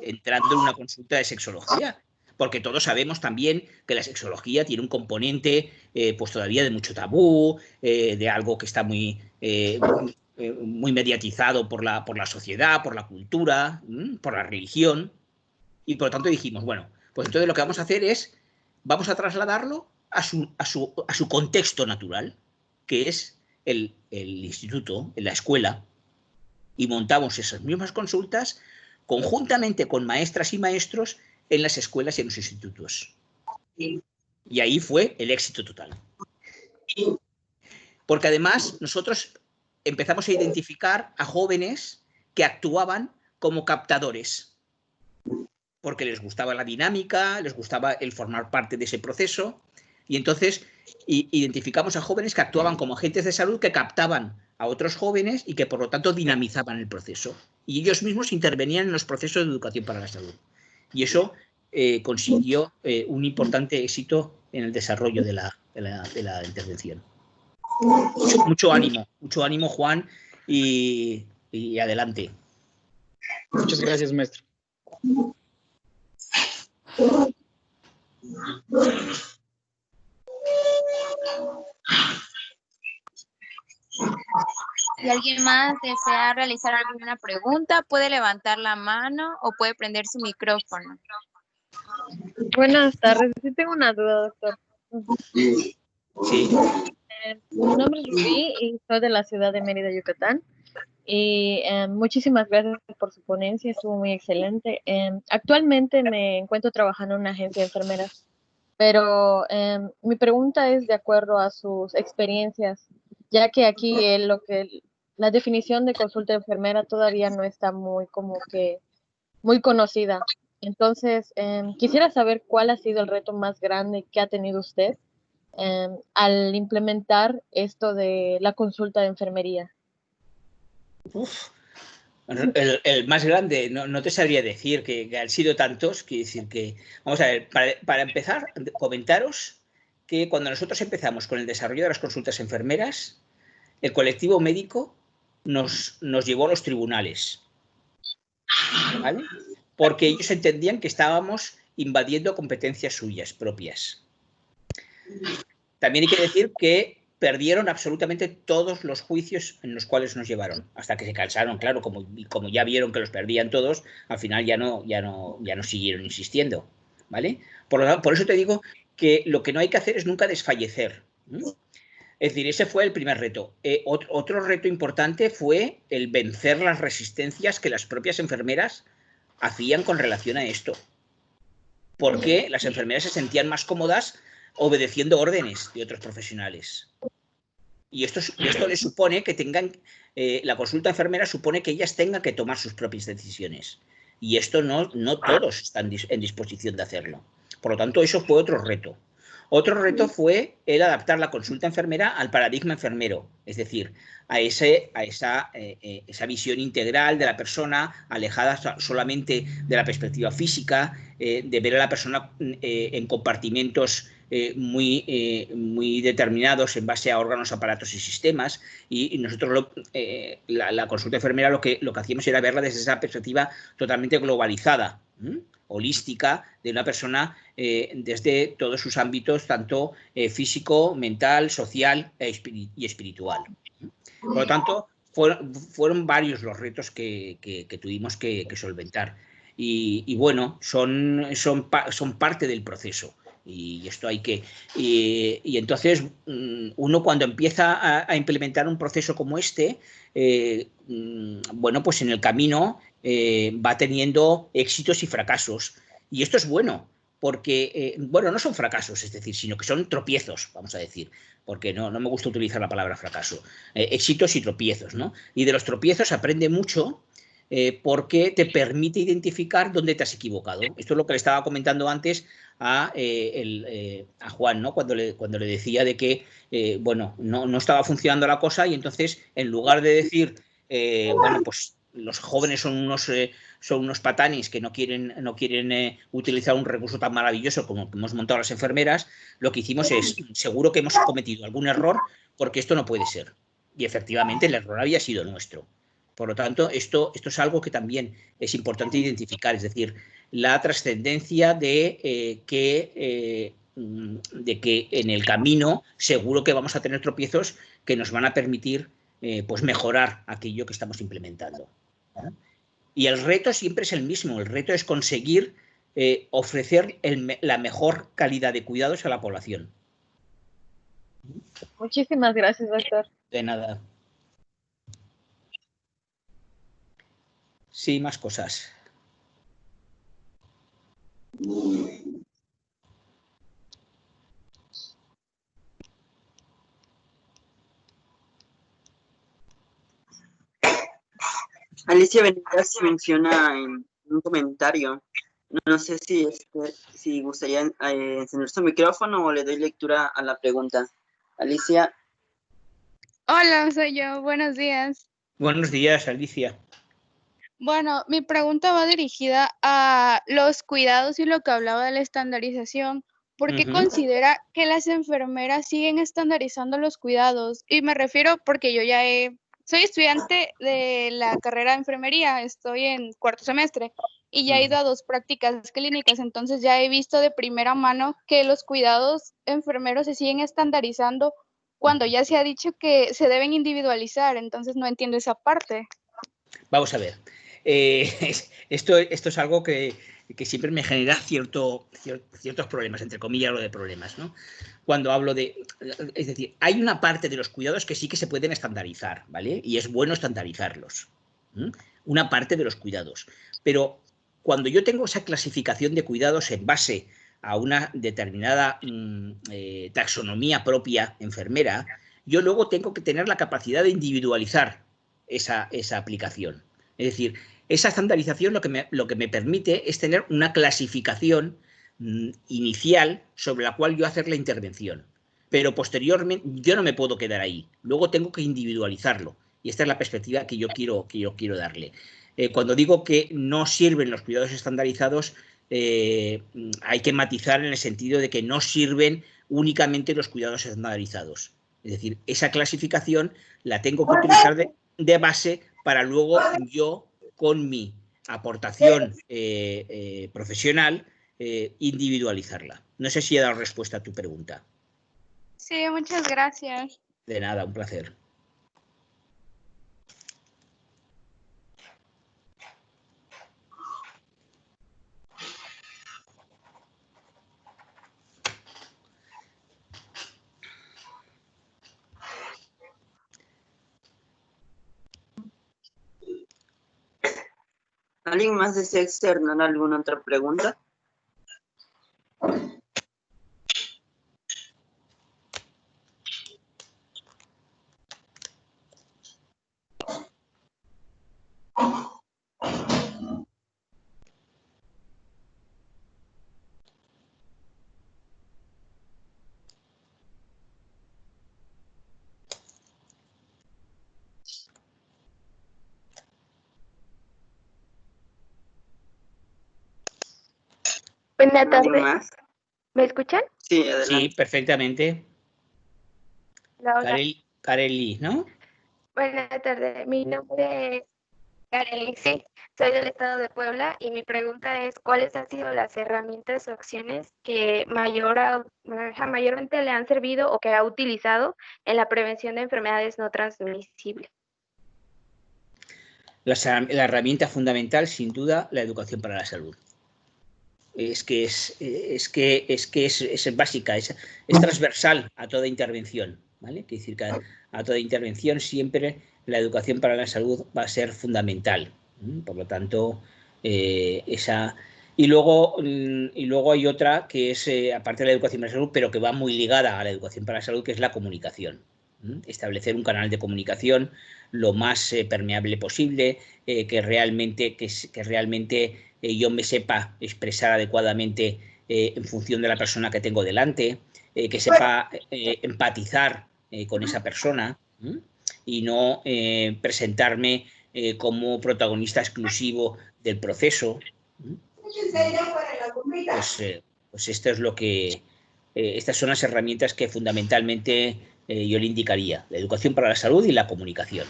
entrando en una consulta de sexología, porque todos sabemos también que la sexología tiene un componente pues todavía de mucho tabú, de algo que está muy mediatizado por la sociedad, por la cultura, por la religión, y por lo tanto dijimos, bueno, pues entonces lo que vamos a hacer es, vamos a trasladarlo a su contexto natural, que es el instituto, la escuela, y montamos esas mismas consultas conjuntamente con maestras y maestros en las escuelas y en los institutos. Y ahí fue el éxito total. Porque además nosotros empezamos a identificar a jóvenes que actuaban como captadores, porque les gustaba la dinámica, les gustaba el formar parte de ese proceso, y entonces identificamos a jóvenes que actuaban como agentes de salud que captaban a otros jóvenes y que por lo tanto dinamizaban el proceso. Y ellos mismos intervenían en los procesos de educación para la salud. Y eso consiguió un importante éxito en el desarrollo de la intervención. Mucho ánimo, Juan, y adelante. Muchas gracias, maestro. Si alguien más desea realizar alguna pregunta, puede levantar la mano o puede prender su micrófono. Buenas tardes, sí tengo una duda, doctor. Sí. Mi nombre es Rubí y soy de la ciudad de Mérida, Yucatán. Y muchísimas gracias por su ponencia, estuvo muy excelente. Actualmente me encuentro trabajando en una agencia de enfermeras, pero mi pregunta es de acuerdo a sus experiencias, ya que aquí la definición de consulta de enfermera todavía no está muy conocida. Entonces, quisiera saber cuál ha sido el reto más grande que ha tenido usted al implementar esto de la consulta de enfermería. El más grande, no te sabría decir que han sido tantos, quiero decir que, vamos a ver, para empezar, comentaros que cuando nosotros empezamos con el desarrollo de las consultas enfermeras, el colectivo médico nos llevó a los tribunales, ¿vale? Porque ellos entendían que estábamos invadiendo competencias suyas propias. También hay que decir que perdieron absolutamente todos los juicios en los cuales nos llevaron, hasta que se cansaron, claro, como ya vieron que los perdían todos, al final ya no siguieron insistiendo, ¿vale? Por eso te digo que lo que no hay que hacer es nunca desfallecer. Es decir, ese fue el primer reto. Otro reto importante fue el vencer las resistencias que las propias enfermeras hacían con relación a esto, porque las enfermeras se sentían más cómodas obedeciendo órdenes de otros profesionales. Y esto les supone que tengan, la consulta enfermera supone que ellas tengan que tomar sus propias decisiones. Y esto no todos están en disposición de hacerlo. Por lo tanto, eso fue otro reto. Otro reto fue el adaptar la consulta enfermera al paradigma enfermero, es decir, a esa visión integral de la persona, alejada solamente de la perspectiva física, de ver a la persona en compartimentos muy determinados en base a órganos, aparatos y sistemas, y nosotros la consulta enfermera lo que hacíamos era verla desde esa perspectiva totalmente globalizada, holística, de una persona desde todos sus ámbitos, tanto físico, mental, social y espiritual. Por lo tanto, fueron varios los retos que tuvimos que solventar. Y bueno, son parte del proceso. Y esto hay que... Y entonces, uno cuando empieza a implementar un proceso como este, bueno, pues en el camino va teniendo éxitos y fracasos. Y esto es bueno, porque, bueno, no son fracasos, es decir, sino que son tropiezos, vamos a decir, porque no me gusta utilizar la palabra fracaso. Éxitos y tropiezos, ¿no? Y de los tropiezos aprende mucho, porque te permite identificar dónde te has equivocado. Esto es lo que le estaba comentando antes a Juan, ¿no? Cuando le decía de que, bueno, no estaba funcionando la cosa, y entonces, en lugar de decir, bueno, pues los jóvenes son unos patanis que no quieren utilizar un recurso tan maravilloso como que hemos montado las enfermeras, lo que hicimos es, seguro que hemos cometido algún error, porque esto no puede ser. Y efectivamente el error había sido nuestro. Por lo tanto, esto es algo que también es importante identificar, es decir, la trascendencia de que en el camino seguro que vamos a tener tropiezos que nos van a permitir pues mejorar aquello que estamos implementando. Y el reto siempre es el mismo, el reto es conseguir ofrecer la mejor calidad de cuidados a la población. Muchísimas gracias, doctor. De nada. Sí, más cosas. Alicia Venegas menciona en un comentario, no sé si gustaría encender su micrófono o le doy lectura a la pregunta. Alicia. Hola, soy yo. Buenos días. Buenos días, Alicia. Bueno, mi pregunta va dirigida a los cuidados y lo que hablaba de la estandarización. ¿Por qué considera que las enfermeras siguen estandarizando los cuidados? Y me refiero porque yo soy estudiante de la carrera de enfermería, estoy en 4º semestre y ya he ido a 2 prácticas clínicas, entonces ya he visto de primera mano que los cuidados enfermeros se siguen estandarizando cuando ya se ha dicho que se deben individualizar, entonces no entiendo esa parte. Vamos a ver. Esto es algo que siempre me genera ciertos problemas, entre comillas, lo de problemas, ¿no? Cuando hablo es decir, hay una parte de los cuidados que sí que se pueden estandarizar, ¿vale? Y es bueno estandarizarlos. Una parte de los cuidados. Pero cuando yo tengo esa clasificación de cuidados en base a una determinada taxonomía propia enfermera, yo luego tengo que tener la capacidad de individualizar esa aplicación. Es decir, esa estandarización lo que me permite es tener una clasificación inicial sobre la cual yo hacer la intervención. Pero posteriormente yo no me puedo quedar ahí. Luego tengo que individualizarlo. Y esta es la perspectiva que yo quiero darle. Cuando digo que no sirven los cuidados estandarizados, hay que matizar en el sentido de que no sirven únicamente los cuidados estandarizados. Es decir, esa clasificación la tengo que utilizar de base para luego yo, con mi aportación profesional, individualizarla. No sé si he dado respuesta a tu pregunta. Sí, muchas gracias. De nada, un placer. ¿Alguien más desea externar alguna otra pregunta? Buenas tardes. ¿Alguien más? ¿Me escuchan? Sí, adelante. Sí, perfectamente. Kareli, ¿no? Buenas tardes. Mi nombre es Kareli, sí. Soy del estado de Puebla y mi pregunta es ¿cuáles han sido las herramientas o acciones que mayormente le han servido o que ha utilizado en la prevención de enfermedades no transmisibles? La herramienta fundamental, sin duda, la educación para la salud. Es básica, es transversal a toda intervención, ¿vale? Quiere decir que a toda intervención siempre la educación para la salud va a ser fundamental. Por lo tanto, esa... Y luego hay otra que es, aparte de la educación para la salud, pero que va muy ligada a la educación para la salud, que es la comunicación. Establecer un canal de comunicación lo más permeable posible, que realmente yo me sepa expresar adecuadamente en función de la persona que tengo delante, que sepa empatizar con esa persona y no presentarme como protagonista exclusivo del proceso. Pues esto es lo que... estas son las herramientas que fundamentalmente yo le indicaría, la educación para la salud y la comunicación.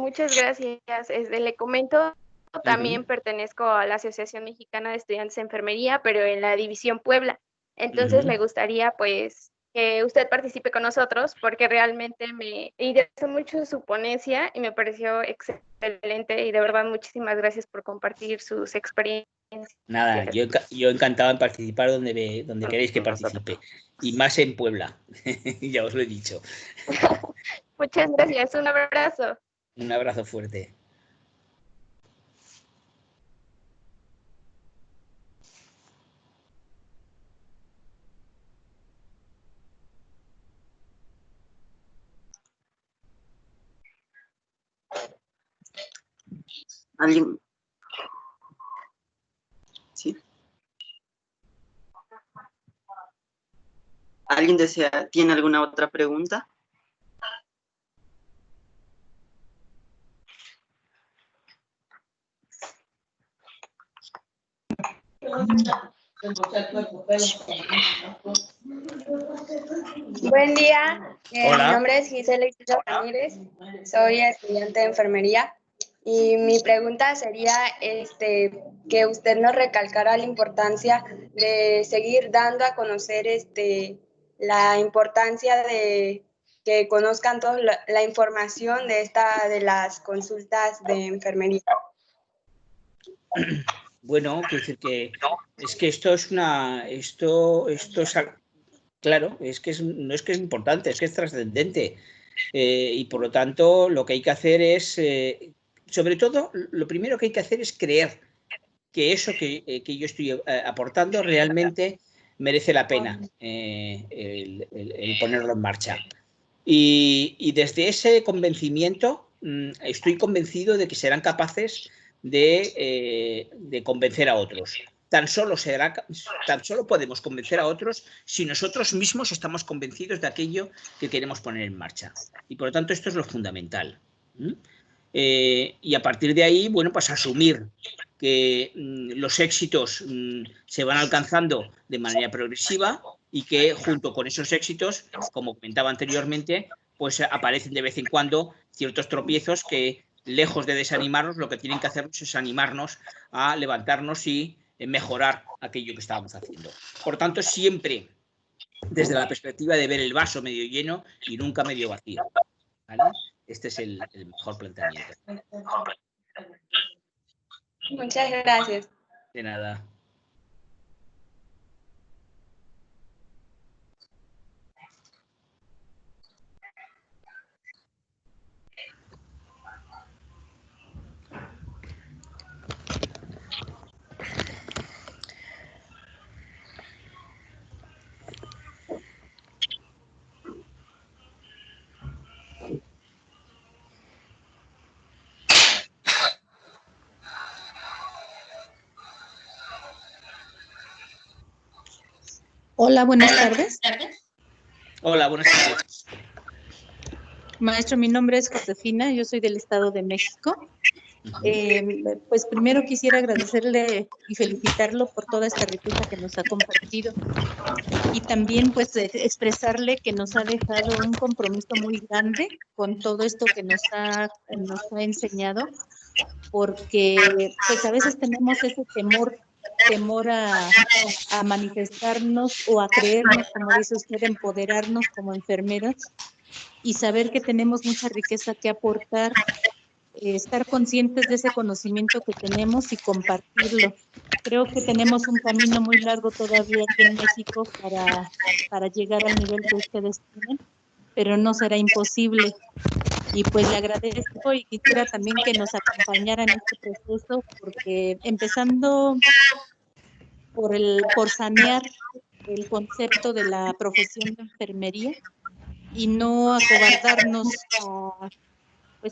muchas gracias. Le comento, también pertenezco a la Asociación Mexicana de Estudiantes de Enfermería, pero en la División Puebla. Entonces me gustaría pues que usted participe con nosotros porque realmente me interesó mucho su ponencia y me pareció excelente y de verdad muchísimas gracias por compartir sus experiencias. Nada, yo encantado en participar donde queréis que participe y más en Puebla, ya os lo he dicho. Muchas gracias, un abrazo. Un abrazo fuerte. ¿Alguien? ¿Sí? ¿Alguien tiene alguna otra pregunta? Buen día, Hola. mi nombre es Gisela Ramírez, soy estudiante de enfermería y mi pregunta sería que usted nos recalcara la importancia de seguir dando a conocer la importancia de que conozcan todos la información de las consultas de enfermería. Bueno, quiero decir que es que esto es claro, no es que es importante, es que es trascendente. Y por lo tanto, lo que hay que hacer es, sobre todo, lo primero que hay que hacer es creer que eso que yo estoy aportando realmente merece la pena el ponerlo en marcha. Y desde ese convencimiento estoy convencido de que serán capaces de convencer a otros. Tan solo podemos convencer a otros si nosotros mismos estamos convencidos de aquello que queremos poner en marcha. Y por lo tanto esto es lo fundamental. Y a partir de ahí, bueno, pues asumir que los éxitos se van alcanzando de manera progresiva y que junto con esos éxitos, como comentaba anteriormente, pues aparecen de vez en cuando ciertos tropiezos que, lejos de desanimarnos, lo que tienen que hacernos es animarnos a levantarnos y mejorar aquello que estábamos haciendo. Por tanto, siempre desde la perspectiva de ver el vaso medio lleno y nunca medio vacío, ¿vale? Este es el mejor planteamiento. Muchas gracias. De nada. Hola, buenas tardes. Hola, buenas tardes. Maestro, mi nombre es Josefina, yo soy del Estado de México. Pues primero quisiera agradecerle y felicitarlo por toda esta riqueza que nos ha compartido y también pues expresarle que nos ha dejado un compromiso muy grande con todo esto que nos ha enseñado, porque pues a veces tenemos ese temor a manifestarnos o a creernos, como dice usted, empoderarnos como enfermeras y saber que tenemos mucha riqueza que aportar, estar conscientes de ese conocimiento que tenemos y compartirlo. Creo que tenemos un camino muy largo todavía aquí en México para llegar al nivel que ustedes tienen, pero no será imposible. Y pues le agradezco y quisiera también que nos acompañara en este proceso, porque empezando por sanear el concepto de la profesión de enfermería y no acobardarnos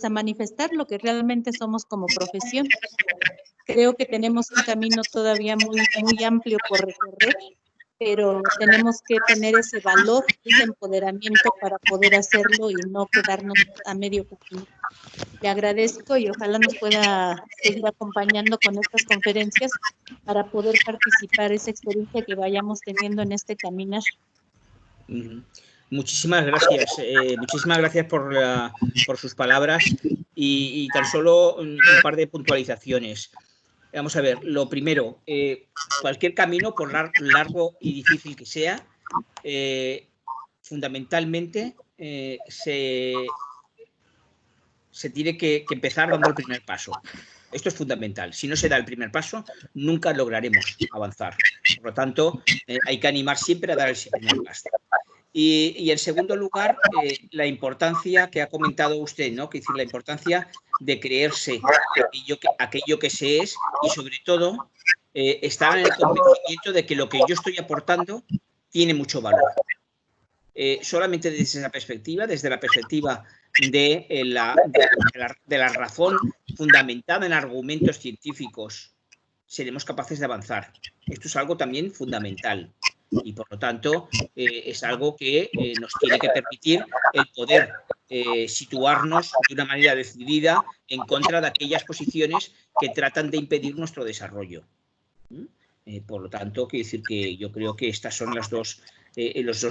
a manifestar lo que realmente somos como profesión. Creo que tenemos un camino todavía muy, muy amplio por recorrer, pero tenemos que tener ese valor, ese empoderamiento para poder hacerlo y no quedarnos a medio camino. Le agradezco y ojalá nos pueda seguir acompañando con estas conferencias para poder participar esa experiencia que vayamos teniendo en este caminar. Muchísimas gracias por sus palabras Y tan solo un par de puntualizaciones. Vamos a ver, lo primero, cualquier camino, por largo y difícil que sea, fundamentalmente se tiene que empezar dando el primer paso. Esto es fundamental. Si no se da el primer paso, nunca lograremos avanzar. Por lo tanto, hay que animar siempre a dar ese primer paso. Y en segundo lugar, la importancia que ha comentado usted, ¿no? Que es decir, la importancia de creerse aquello que se es y, sobre todo, estar en el convencimiento de que lo que yo estoy aportando tiene mucho valor. Solamente desde esa perspectiva, desde la perspectiva de la razón fundamentada en argumentos científicos, seremos capaces de avanzar. Esto es algo también fundamental y, por lo tanto, es algo que nos tiene que permitir el poder situarnos de una manera decidida en contra de aquellas posiciones que tratan de impedir nuestro desarrollo. Por lo tanto, quiero decir que yo creo que estas son los dos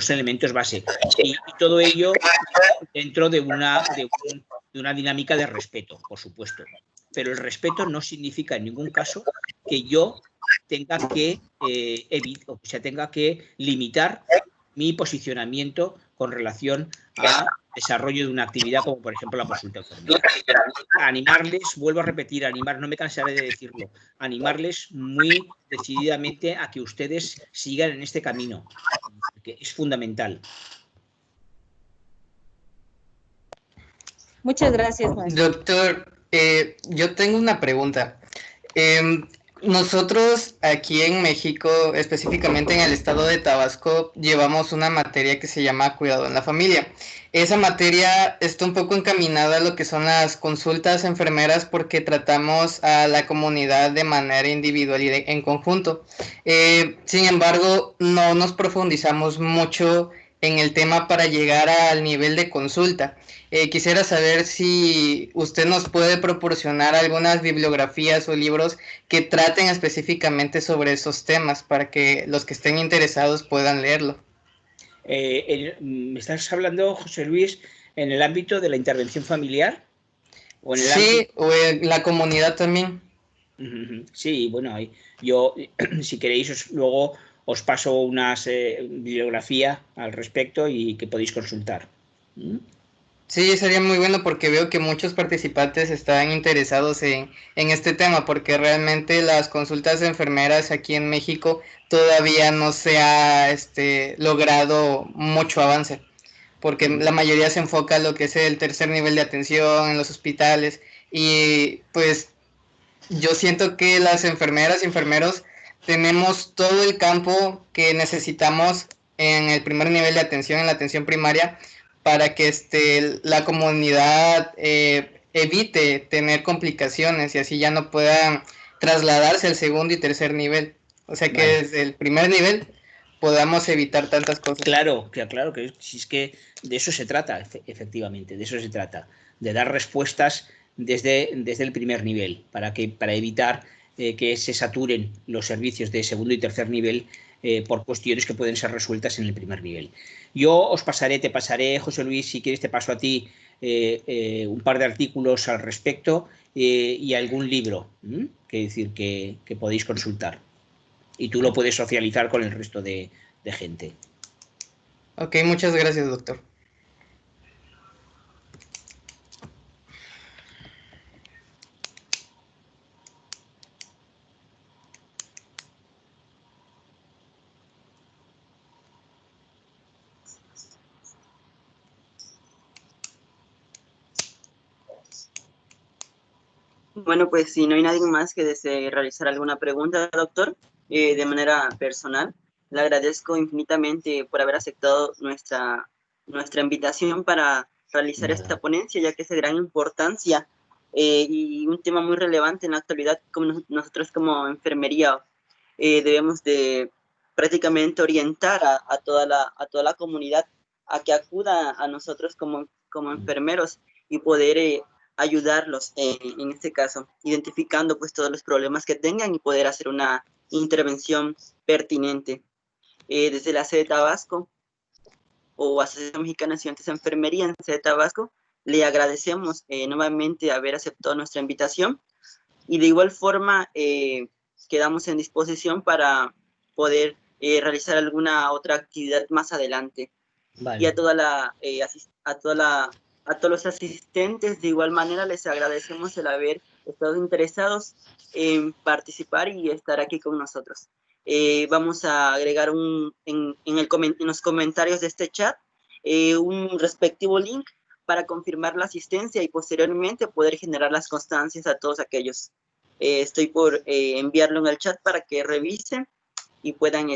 elementos base. Y todo ello dentro de una dinámica de respeto, por supuesto. Pero el respeto no significa en ningún caso que yo tenga que tenga que limitar mi posicionamiento con relación al desarrollo de una actividad como, por ejemplo, la consulta enfermera. Animarles, vuelvo a repetir, no me cansaré de decirlo, animarles muy decididamente a que ustedes sigan en este camino, que es fundamental. Muchas gracias, maestro. Doctor, yo tengo una pregunta. Nosotros aquí en México, específicamente en el estado de Tabasco, llevamos una materia que se llama Cuidado en la Familia. Esa materia está un poco encaminada a lo que son las consultas enfermeras porque tratamos a la comunidad de manera individual y en conjunto. Sin embargo, no nos profundizamos mucho en el tema para llegar al nivel de consulta. Quisiera saber si usted nos puede proporcionar algunas bibliografías o libros que traten específicamente sobre esos temas para que los que estén interesados puedan leerlo. ¿Me estás hablando, José Luis, en el ámbito de la intervención familiar? ¿O en el ámbito... o en la comunidad también. Sí, bueno, yo, si queréis, luego os paso unas bibliografía al respecto y que podéis consultar. Sí, sería muy bueno porque veo que muchos participantes están interesados en este tema porque realmente las consultas de enfermeras aquí en México todavía no se ha logrado mucho avance porque la mayoría se enfoca en lo que es el tercer nivel de atención en los hospitales y pues yo siento que las enfermeras y enfermeros tenemos todo el campo que necesitamos en el primer nivel de atención, en la atención primaria, para que la comunidad evite tener complicaciones y así ya no puedan trasladarse al segundo y tercer nivel. O sea que desde el primer nivel podamos evitar tantas cosas. Claro, que si es que de eso se trata, efectivamente, de eso se trata, de dar respuestas desde el primer nivel, para evitar que se saturen los servicios de segundo y tercer nivel por cuestiones que pueden ser resueltas en el primer nivel. Yo te pasaré, José Luis, si quieres te paso a ti un par de artículos al respecto y algún libro, que podéis consultar. Y tú lo puedes socializar con el resto de gente. Ok, muchas gracias, doctor. Bueno, pues si no hay nadie más que desee realizar alguna pregunta, doctor, de manera personal, le agradezco infinitamente por haber aceptado nuestra invitación para realizar esta ponencia, ya que es de gran importancia y un tema muy relevante en la actualidad. Como nosotros como enfermería debemos de prácticamente orientar a toda la comunidad a que acuda a nosotros como enfermeros y poder ayudarlos en este caso, identificando pues todos los problemas que tengan y poder hacer una intervención pertinente. Desde la sede de Tabasco o Asociación Mexicana de Estudiantes de Enfermería en sede de Tabasco, le agradecemos nuevamente haber aceptado nuestra invitación y de igual forma quedamos en disposición para poder realizar alguna otra actividad más adelante. Vale. Y a todos los asistentes de igual manera les agradecemos el haber estado interesados en participar y estar aquí con nosotros. Vamos a agregar en los comentarios de este chat un respectivo link para confirmar la asistencia y posteriormente poder generar las constancias a todos aquellos. Estoy por enviarlo en el chat para que revisen y puedan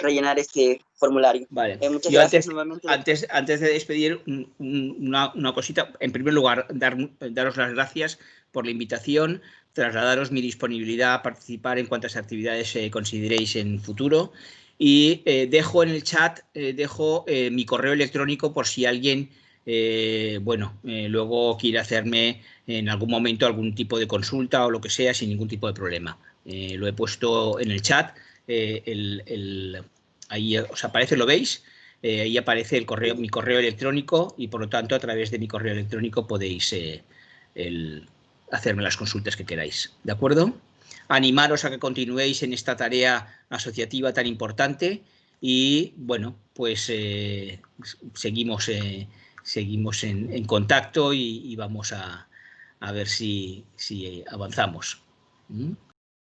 rellenar este formulario. Vale. Muchas Yo gracias nuevamente. Antes de despedir, una cosita. En primer lugar, daros las gracias por la invitación, trasladaros mi disponibilidad a participar en cuantas actividades consideréis en futuro. Y dejo en el chat mi correo electrónico por si alguien luego quiere hacerme en algún momento algún tipo de consulta o lo que sea sin ningún tipo de problema. Lo he puesto en el chat. Ahí os aparece, ¿lo veis? Ahí aparece mi correo electrónico y por lo tanto a través de mi correo electrónico podéis hacerme las consultas que queráis. ¿De acuerdo? Animaros a que continuéis en esta tarea asociativa tan importante y bueno, pues seguimos en contacto y vamos a ver si avanzamos. ¿Mm?